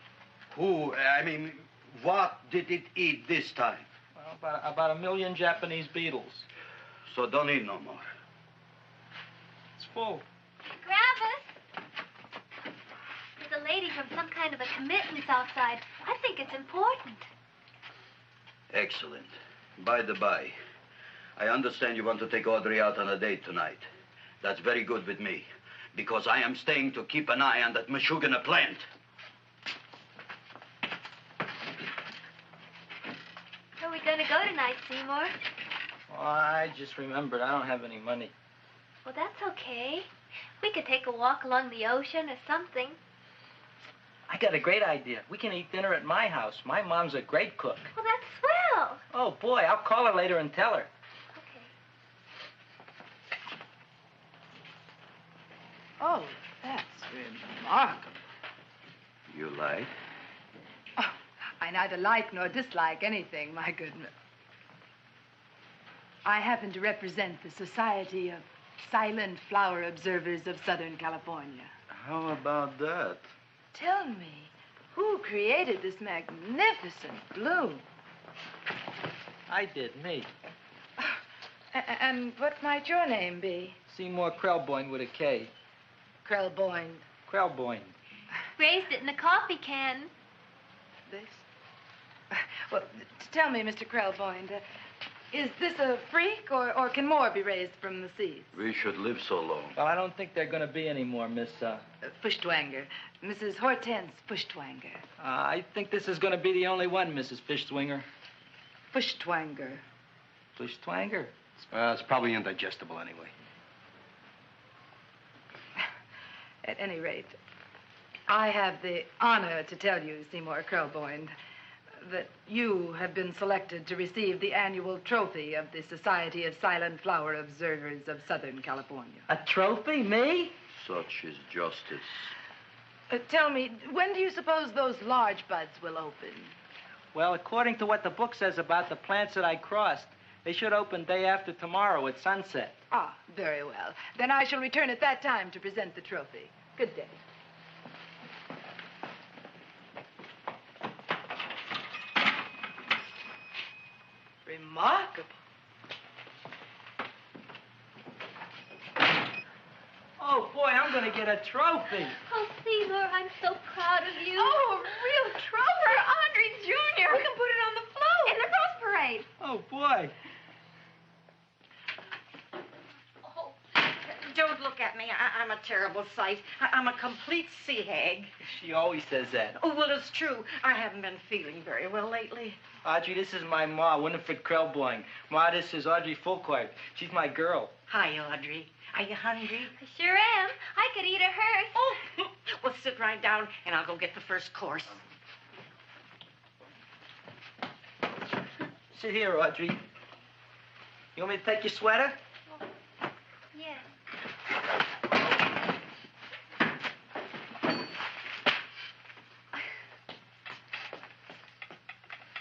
What did it eat this time? Well, about 1 million Japanese beetles. So don't eat no more. It's full. Gravis. There's a lady from some kind of a commitment outside. I think it's important. Excellent. By the by, I understand you want to take Audrey out on a date tonight. That's very good with me, because I am staying to keep an eye on that Meshuggah plant. Where are we going to go tonight, Seymour? Well, I just remembered I don't have any money. Well, that's okay. We could take a walk along the ocean or something. I got a great idea. We can eat dinner at my house. My mom's a great cook. Well, that's swell. Oh, boy, I'll call her later and tell her. Okay. Oh, that's remarkable. You like? Oh, I neither like nor dislike anything, my goodness. I happen to represent the Society of Silent Flower Observers of Southern California. How about that? Tell me, who created this magnificent bloom? I did, me. And what might your name be? Seymour Krelboyne with a K. Krelboyne. Krelboyne. Raised it in a coffee can. This? Well, tell me, Mr. Krelboyne, is this a freak, or can more be raised from the seeds? We should live so long. Well, I don't think there are going to be any more, Miss, Fuschtwanger. Mrs. Hortense Fuschtwanger. I think this is going to be the only one, Mrs. Fishswinger. Fuschtwanger. Fuschtwanger? It's probably indigestible anyway. At any rate, I have the honor to tell you, Seymour Krelboyne, that you have been selected to receive the annual trophy of the Society of Silent Flower Observers of Southern California. A trophy? Me? Such is justice. Tell me, when do you suppose those large buds will open? Well, according to what the book says about the plants that I crossed, they should open day after tomorrow at sunset. Ah, very well. Then I shall return at that time to present the trophy. Good day. Remarkable. Oh, boy, I'm going to get a trophy. Oh, Seymour, I'm so proud of you. Oh, a real trophy. For Audrey Jr. We can put it on the float. In the Rose Parade. Oh, boy. Don't look at me. I'm a terrible sight. I'm a complete sea hag. She always says that. Oh, well, it's true. I haven't been feeling very well lately. Audrey, this is my ma, Winifred Krelboyne. Ma, this is Audrey Fulcourt. She's my girl. Hi, Audrey. Are you hungry? I sure am. I could eat a hearse. Oh, well, sit right down, and I'll go get the first course. Sit here, Audrey. You want me to take your sweater? Yes.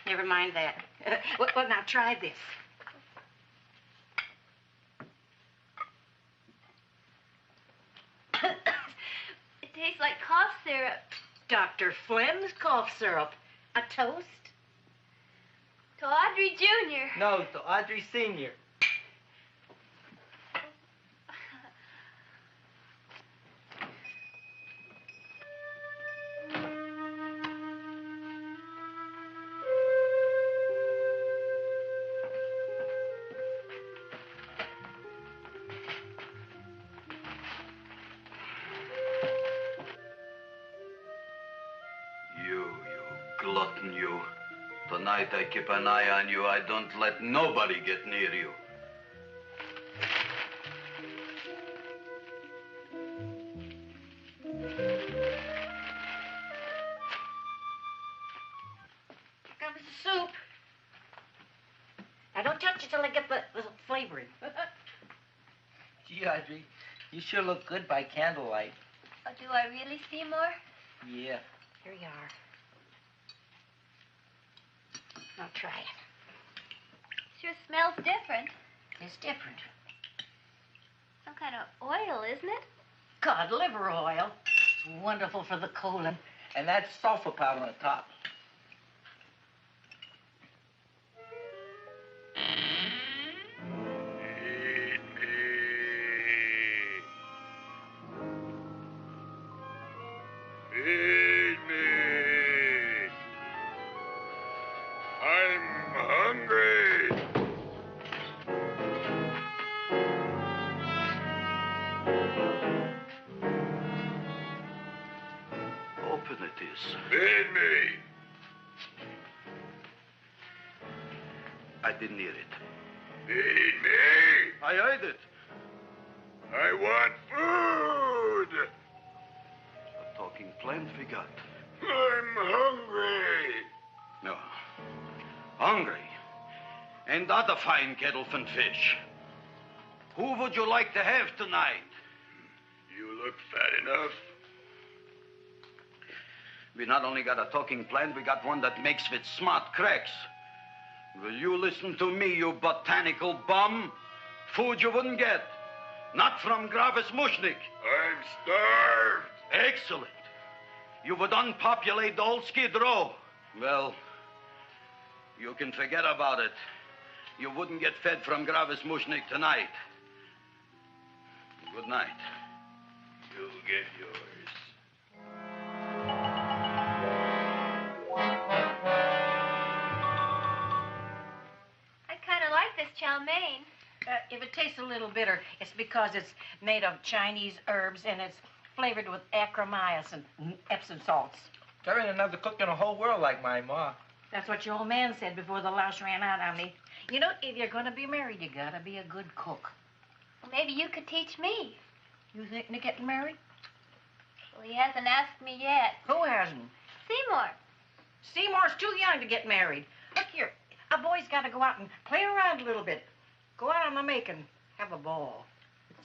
Never mind that. Well, now try this. It tastes like cough syrup. Dr. Flynn's cough syrup. A toast? To Audrey Jr. No, to Audrey Sr. You glutton, you. Tonight I keep an eye on you. I don't let nobody get near you. Comes the soup. Now, don't touch it till I get the flavoring. Gee, Audrey, you sure look good by candlelight. Oh, do I really, Seymour? Yeah. Here you are. Now try it. Sure smells different. It's different. Some kind of oil, isn't it? Cod liver oil. It's wonderful for the colon. And that's sulfur powder on the top. Feed me. I'm hungry. Open it is. Feed me. I didn't hear it. Feed me. I heard it. I want food. A talking plant we got. I'm hungry. No. Hungry. And other fine kettlefen fish. Who would you like to have tonight? You look fat enough. We not only got a talking plant, we got one that makes with smart cracks. Will you listen to me, you botanical bum? Food you wouldn't get. Not from Gravis Mushnik. I'm starved. Excellent. You would unpopulate the old Skid Row. Well, you can forget about it. You wouldn't get fed from Gravis Mushnik tonight. Good night. You'll get yours. I kind of like this chow mein. If it tastes a little bitter, it's because it's made of Chinese herbs and it's flavored with acromycin and Epsom salts. There ain't another cook in the whole world like my ma. That's what your old man said before the louse ran out on me. You know, if you're going to be married, you got to be a good cook. Well, maybe you could teach me. You thinking of getting married? Well, he hasn't asked me yet. Who hasn't? Seymour. Seymour's too young to get married. Look here, a boy's got to go out and play around a little bit. Go out on the make and have a ball.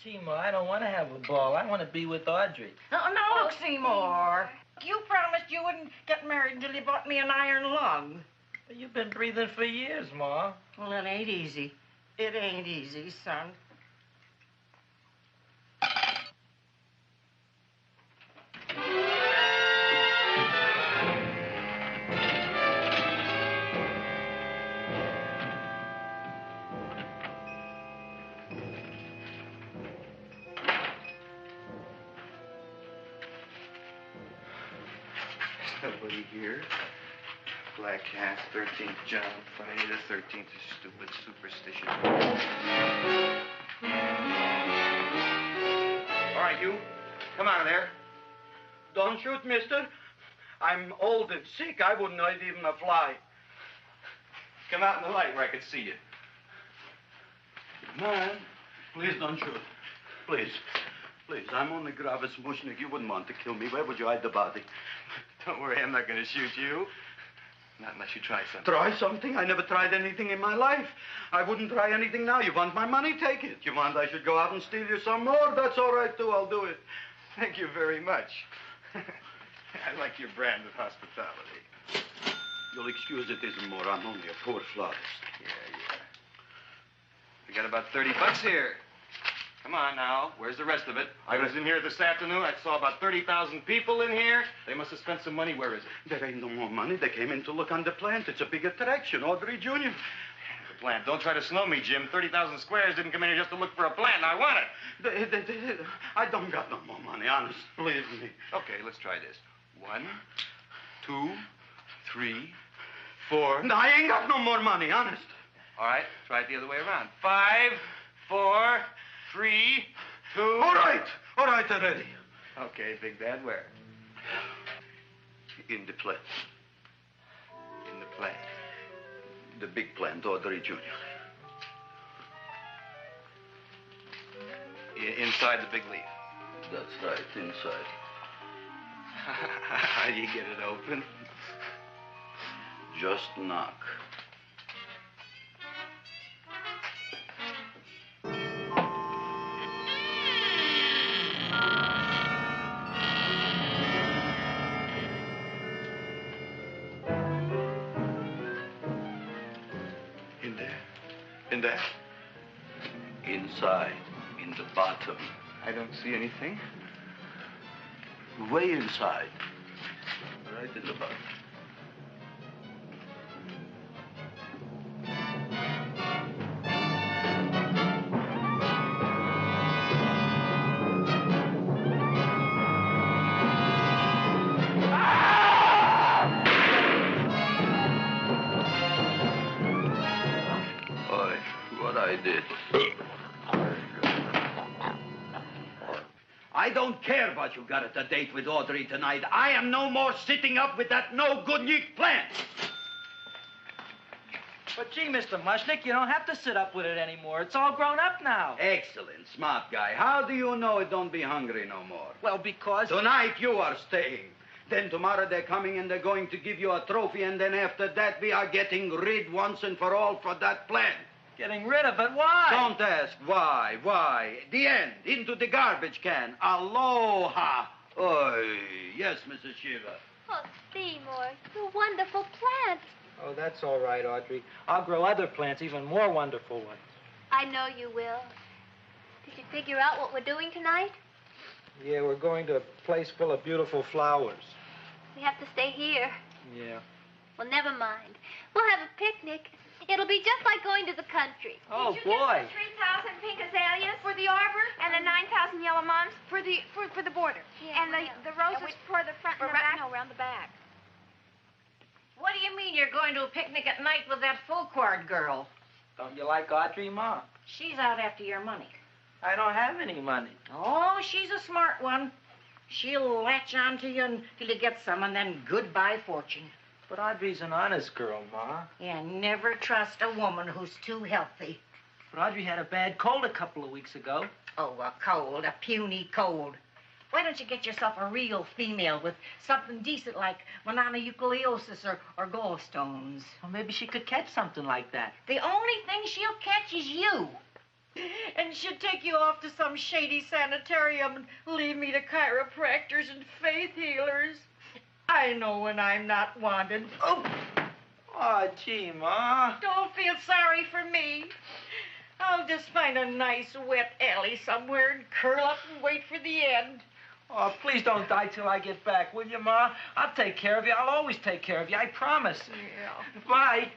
Seymour, I don't want to have a ball. I want to be with Audrey. No, look, Seymour. You promised you wouldn't get married until you bought me an iron lung. You've been breathing for years, Ma. Well, it ain't easy. It ain't easy, son. Nobody here. Black Cat, 13th John, Friday the 13th is stupid superstition. All right, you. Come out of there. Don't shoot, mister. I'm old and sick. I wouldn't hurt even a fly. Come out in the light where I could see you. Man, please don't shoot. Please. Please, I'm only Gravis Mushnik. You wouldn't want to kill me. Where would you hide the body? Don't worry, I'm not going to shoot you. Not unless you try something. Try something? I never tried anything in my life. I wouldn't try anything now. You want my money? Take it. You want I should go out and steal you some more? That's all right, too. I'll do it. Thank you very much. I like your brand of hospitality. You'll excuse it isn't more. I'm only a poor florist. Yeah. We got about $30 here. Come on now. Where's the rest of it? I was in here this afternoon. I saw about 30,000 people in here. They must have spent some money. Where is it? There ain't no more money. They came in to look on the plant. It's a big attraction. Audrey Jr. The plant. Don't try to snow me, Jim. 30,000 squares didn't come in here just to look for a plant. I want it. I don't got no more money, honest. Believe me. Okay, let's try this. 1, 2, 3, 4. No, I ain't got no more money, honest. All right, try it the other way around. 5, 4, 3, 2. All right already. Okay, Big Dad, where? In the plant. In the plant. The big plant, Audrey Jr. Inside the big leaf. That's right, inside. How do you get it open? Just knock. In there? Inside, in the bottom. I don't see anything. Way inside. Right in the bottom. I don't care what you got at the date with Audrey tonight. I am no more sitting up with that no-good Nick plant. But gee, Mr. Mushnik, you don't have to sit up with it anymore. It's all grown up now. Excellent, smart guy. How do you know it don't be hungry no more? Well, because... Tonight you are staying. Then tomorrow they're coming and they're going to give you a trophy, and then after that we are getting rid once and for all for that plant. Getting rid of it? Why? Don't ask why. Why? The end. Into the garbage can. Aloha. Oy. Yes, Mrs. Shiva. Oh, Seymour, you wonderful plant. Oh, that's all right, Audrey. I'll grow other plants, even more wonderful ones. I know you will. Did you figure out what we're doing tonight? Yeah, we're going to a place full of beautiful flowers. We have to stay here. Yeah. Well, never mind. We'll have a picnic. It'll be just like going to the country. Oh, Did you boy. Get the 3,000 pink azaleas for the arbor and the 9,000 yellow mums for the border. Yeah, and the roses for the front and the back. No, around the back. What do you mean you're going to a picnic at night with that full quart girl? Don't you like Audrey, Ma? She's out after your money. I don't have any money. Oh, she's a smart one. She'll latch on to you until you get some, and then goodbye fortune. But Audrey's an honest girl, Ma. Yeah, never trust a woman who's too healthy. But Audrey had a bad cold a couple of weeks ago. Oh, a cold, a puny cold. Why don't you get yourself a real female with something decent like mononucleosis or gallstones? Well, maybe she could catch something like that. The only thing she'll catch is you. And she'll take you off to some shady sanitarium and leave me to chiropractors and faith healers. I know when I'm not wanted. Oh, gee, Ma. Don't feel sorry for me. I'll just find a nice wet alley somewhere and curl up and wait for the end. Oh, please don't die till I get back, will you, Ma? I'll take care of you. I'll always take care of you. I promise. Yeah. Bye.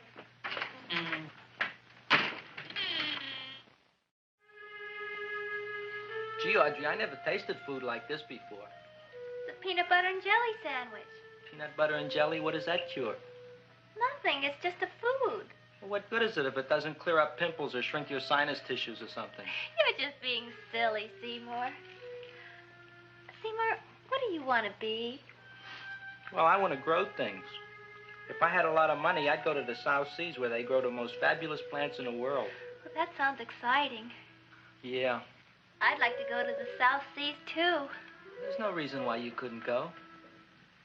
Gee, Audrey, I never tasted food like this before. The peanut butter and jelly sandwich. Peanut butter and jelly, what does that cure? Nothing. It's just a food. Well, what good is it if it doesn't clear up pimples or shrink your sinus tissues or something? You're just being silly, Seymour. Seymour, what do you want to be? Well, I want to grow things. If I had a lot of money, I'd go to the South Seas where they grow the most fabulous plants in the world. Well, that sounds exciting. Yeah. I'd like to go to the South Seas, too. There's no reason why you couldn't go.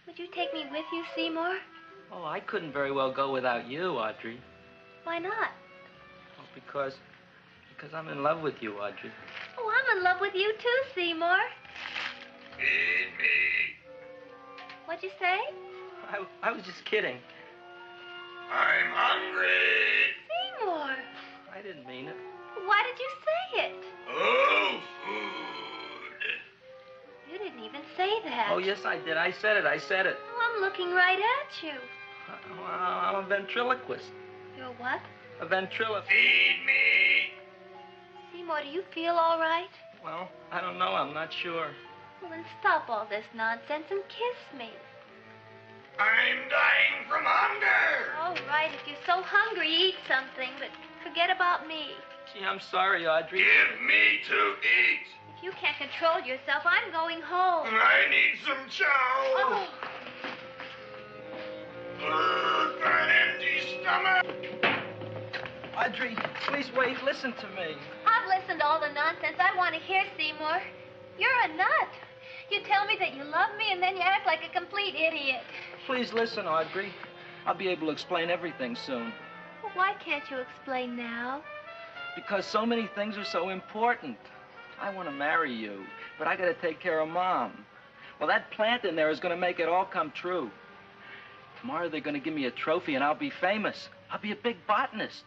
Would you take me with you, Seymour? Oh, I couldn't very well go without you, Audrey. Why not? Oh, because I'm in love with you, Audrey. Oh, I'm in love with you, too, Seymour. Feed me. What'd you say? I was just kidding. I'm hungry. Seymour. I didn't mean it. Why did you say it? Oh, food. You didn't even say that. Oh, yes, I did. I said it. Oh, I'm looking right at you. I'm a ventriloquist. You're what? A ventriloquist. Feed me. Seymour, do you feel all right? Well, I don't know. I'm not sure. Well, then stop all this nonsense and kiss me. I'm dying from hunger. All right, if you're so hungry, eat something, but forget about me. Gee, I'm sorry, Audrey. Give me to eat. If you can't control yourself, I'm going home. I need some chow. Oh. An empty stomach. Audrey, please wait. Listen to me. I've listened to all the nonsense I want to hear, Seymour. You're a nut. You tell me that you love me, and then you act like a complete idiot. Please listen, Audrey. I'll be able to explain everything soon. Well, why can't you explain now? Because so many things are so important. I want to marry you, but I got to take care of Mom. Well, that plant in there is going to make it all come true. Tomorrow they're going to give me a trophy, and I'll be famous. I'll be a big botanist.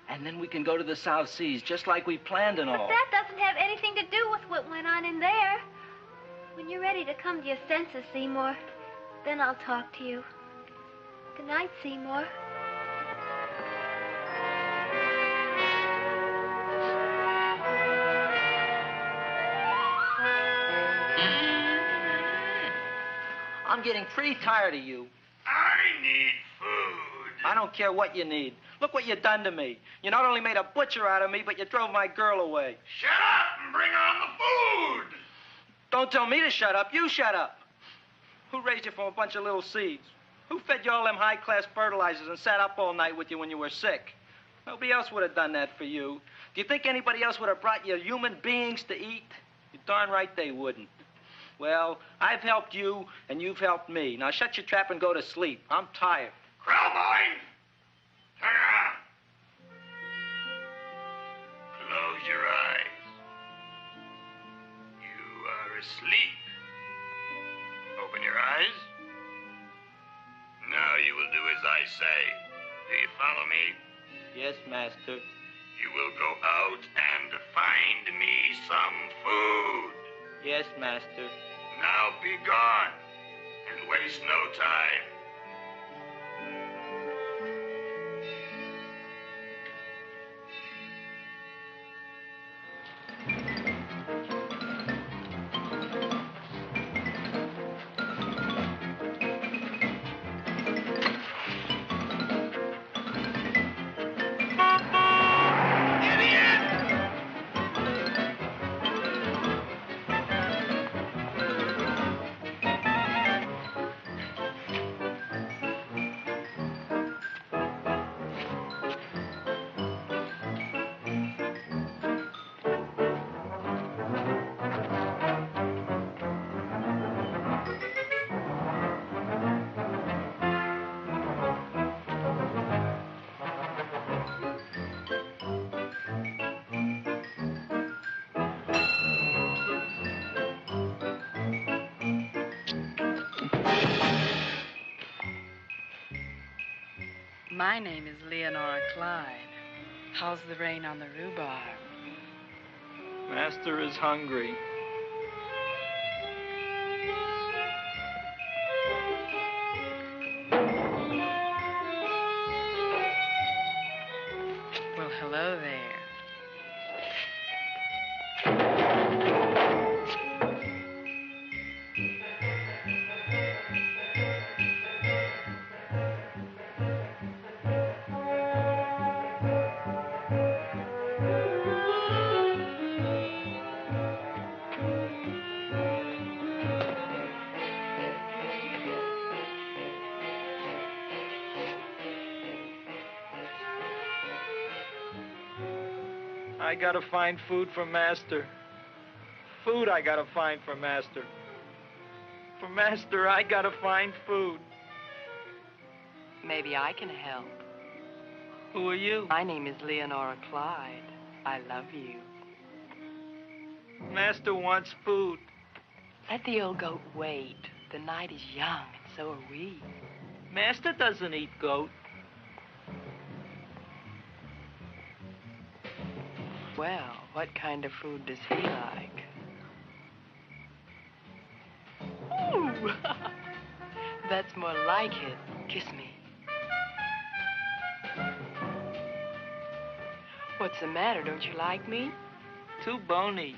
And then we can go to the South Seas, just like we planned and all. But that doesn't have anything to do with what went on in there. When you're ready to come to your senses, Seymour, then I'll talk to you. Good night, Seymour. I'm getting pretty tired of you. I need food. I don't care what you need. Look what you done to me. You not only made a butcher out of me, but you drove my girl away. Shut up and bring on the food. Don't tell me to shut up. You shut up. Who raised you from a bunch of little seeds? Who fed you all them high-class fertilizers and sat up all night with you when you were sick? Nobody else would have done that for you. Do you think anybody else would have brought you human beings to eat? You're darn right they wouldn't. Well, I've helped you, and you've helped me. Now shut your trap and go to sleep. I'm tired. Krellbein, turn around. Close your eyes. You are asleep. Open your eyes. Now you will do as I say. Do you follow me? Yes, master. You will go out and find me some food. Yes, master. Now be gone, and waste no time. My name is Leonora Clyde. How's the rain on the rhubarb? Master is hungry. Well, hello there. I gotta find food for Master. Food I gotta find for Master. For Master, I gotta find food. Maybe I can help. Who are you? My name is Leonora Clyde. I love you. Master wants food. Let the old goat wait. The night is young, and so are we. Master doesn't eat goat. Well, what kind of food does he like? Ooh! That's more like it. Kiss me. What's the matter? Don't you like me? Too bony.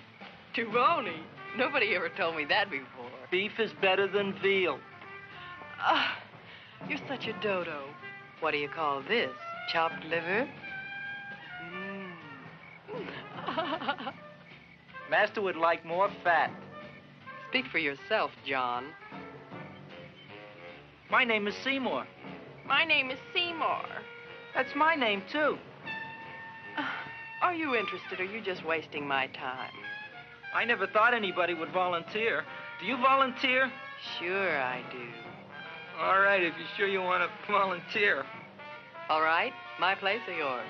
Too bony? Nobody ever told me that before. Beef is better than veal. Ah, you're such a dodo. What do you call this? Chopped liver? Master would like more fat. Speak for yourself, John. My name is Seymour. My name is Seymour. That's my name, too. Are you interested, or are you just wasting my time? I never thought anybody would volunteer. Do you volunteer? Sure I do. All right, if you're sure you want to volunteer. All right, my place or yours?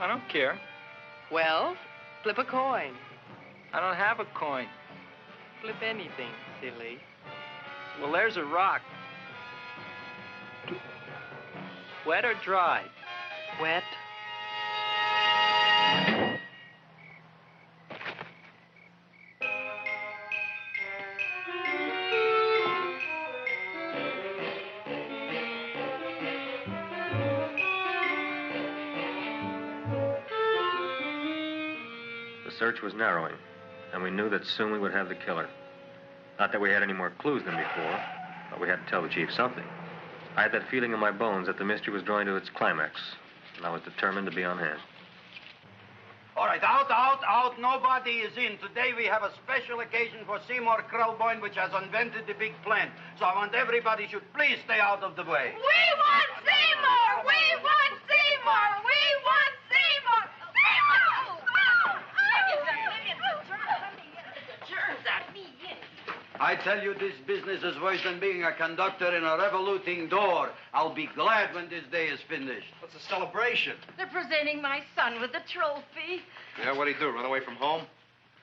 I don't care. Well, flip a coin. I don't have a coin. Flip anything, silly. Well, there's a rock. Wet or dry? Wet. The search was narrowing, and we knew that soon we would have the killer. Not that we had any more clues than before, but we had to tell the chief something. I had that feeling in my bones that the mystery was drawing to its climax, and I was determined to be on hand. All right, out, out, out. Nobody is in. Today we have a special occasion for Seymour Krelboyne, which has invented the big plan. So I want everybody should please stay out of the way. We want Seymour! We want Seymour! We want Seymour! Seymour! I tell you, this business is worse than being a conductor in a revoluting door. I'll be glad when this day is finished. What's a celebration? They're presenting my son with a trophy. Yeah, what'd he do, run away from home?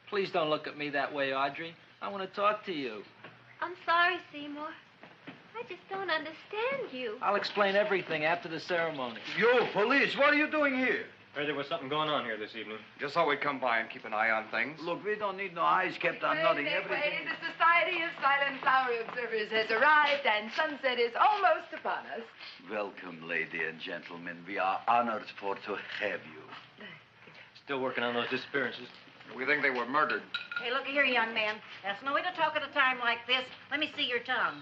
Please don't look at me that way, Audrey. I want to talk to you. I'm sorry, Seymour. I just don't understand you. I'll explain everything after the ceremony. You, police, what are you doing here? Heard there was something going on here this evening. Just thought we'd come by and keep an eye on things. Look, we don't need no eyes kept on nothing. Everything. The Society of Silent Flower Observers has arrived, and sunset is almost upon us. Welcome, lady and gentlemen. We are honored for to have you. Still working on those disappearances. We think they were murdered. Hey, look here, young man. That's no way to talk at a time like this. Let me see your tongue.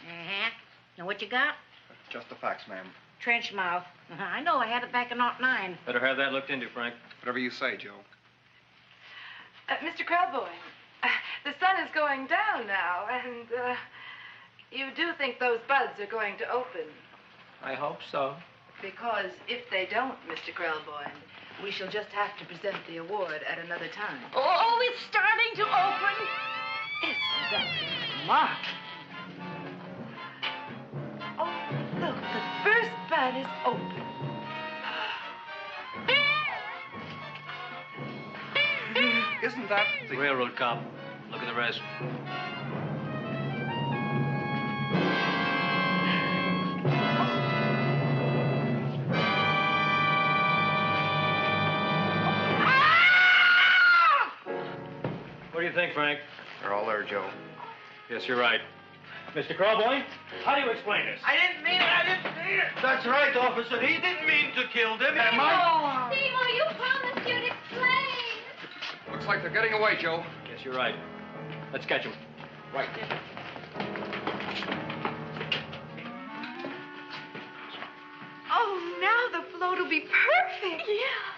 Uh-huh. Now, what you got? Just the facts, ma'am. Trench mouth. I know. I had it back in '09. Better have that looked into, Frank. Whatever you say, Joe. Mr. Krelboyne, the sun is going down now, and you do think those buds are going to open? I hope so. Because if they don't, Mr. Krelboyne, we shall just have to present the award at another time. Oh, it's starting to open. Isn't that smart? Oh, look, the first bud is open. Isn't that the railroad cop? Look at the rest. What do you think, Frank? They're all there, Joe. Yes, you're right. Mr. Krelboyne, how do you explain this? I didn't mean it. I didn't mean it. That's right, officer. He didn't mean to kill them. Seymour, you promised you'd explain. Looks like they're getting away, Joe. Yes, you're right. Let's catch them. Right. Oh, now the float will be perfect. Yeah.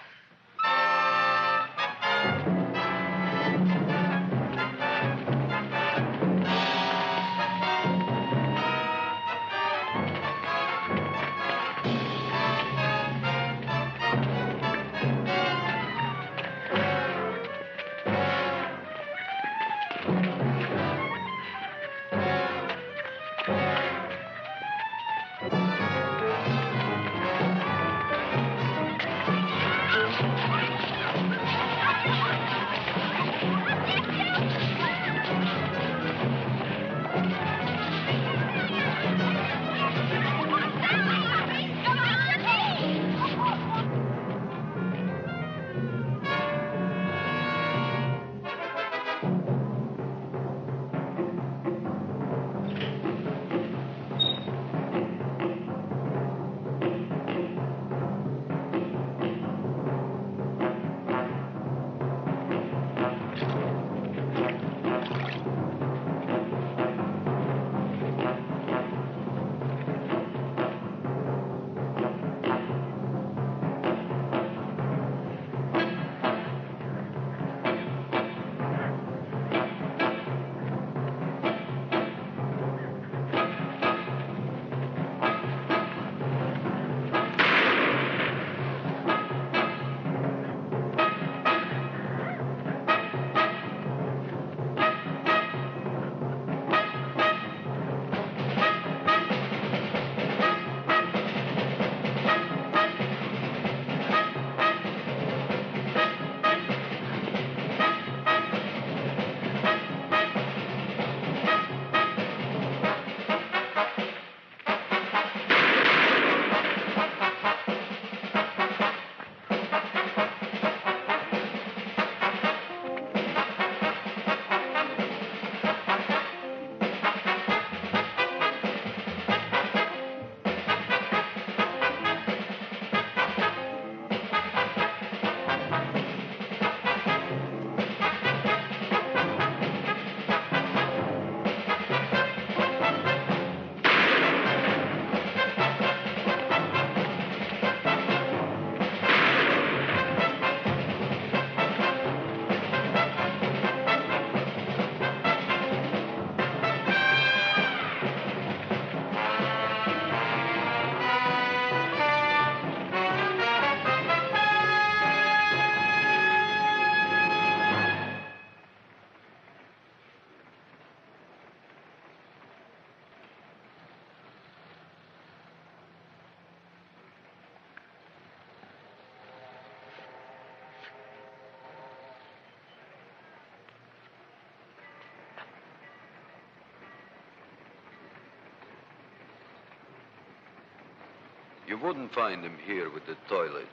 You wouldn't find him here with the toilets.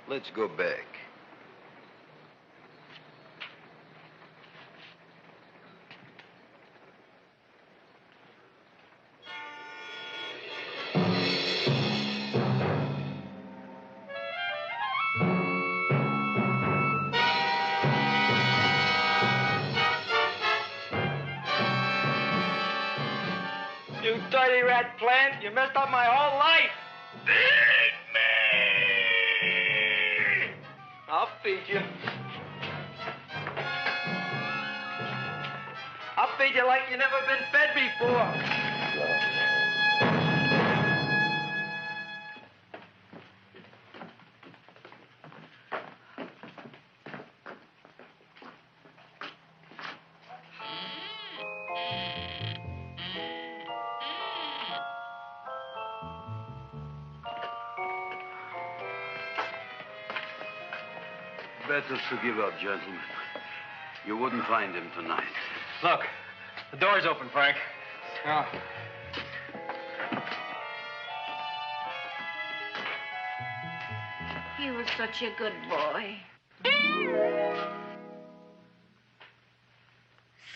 Let's go back. You dirty rat plant, you messed up my whole life. I'll feed you. I'll feed you like you've never been fed before. Better to give up, gentlemen. You wouldn't find him tonight. Look, the door's open, Frank. Oh. He was such a good boy.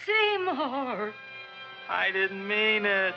Seymour! I didn't mean it.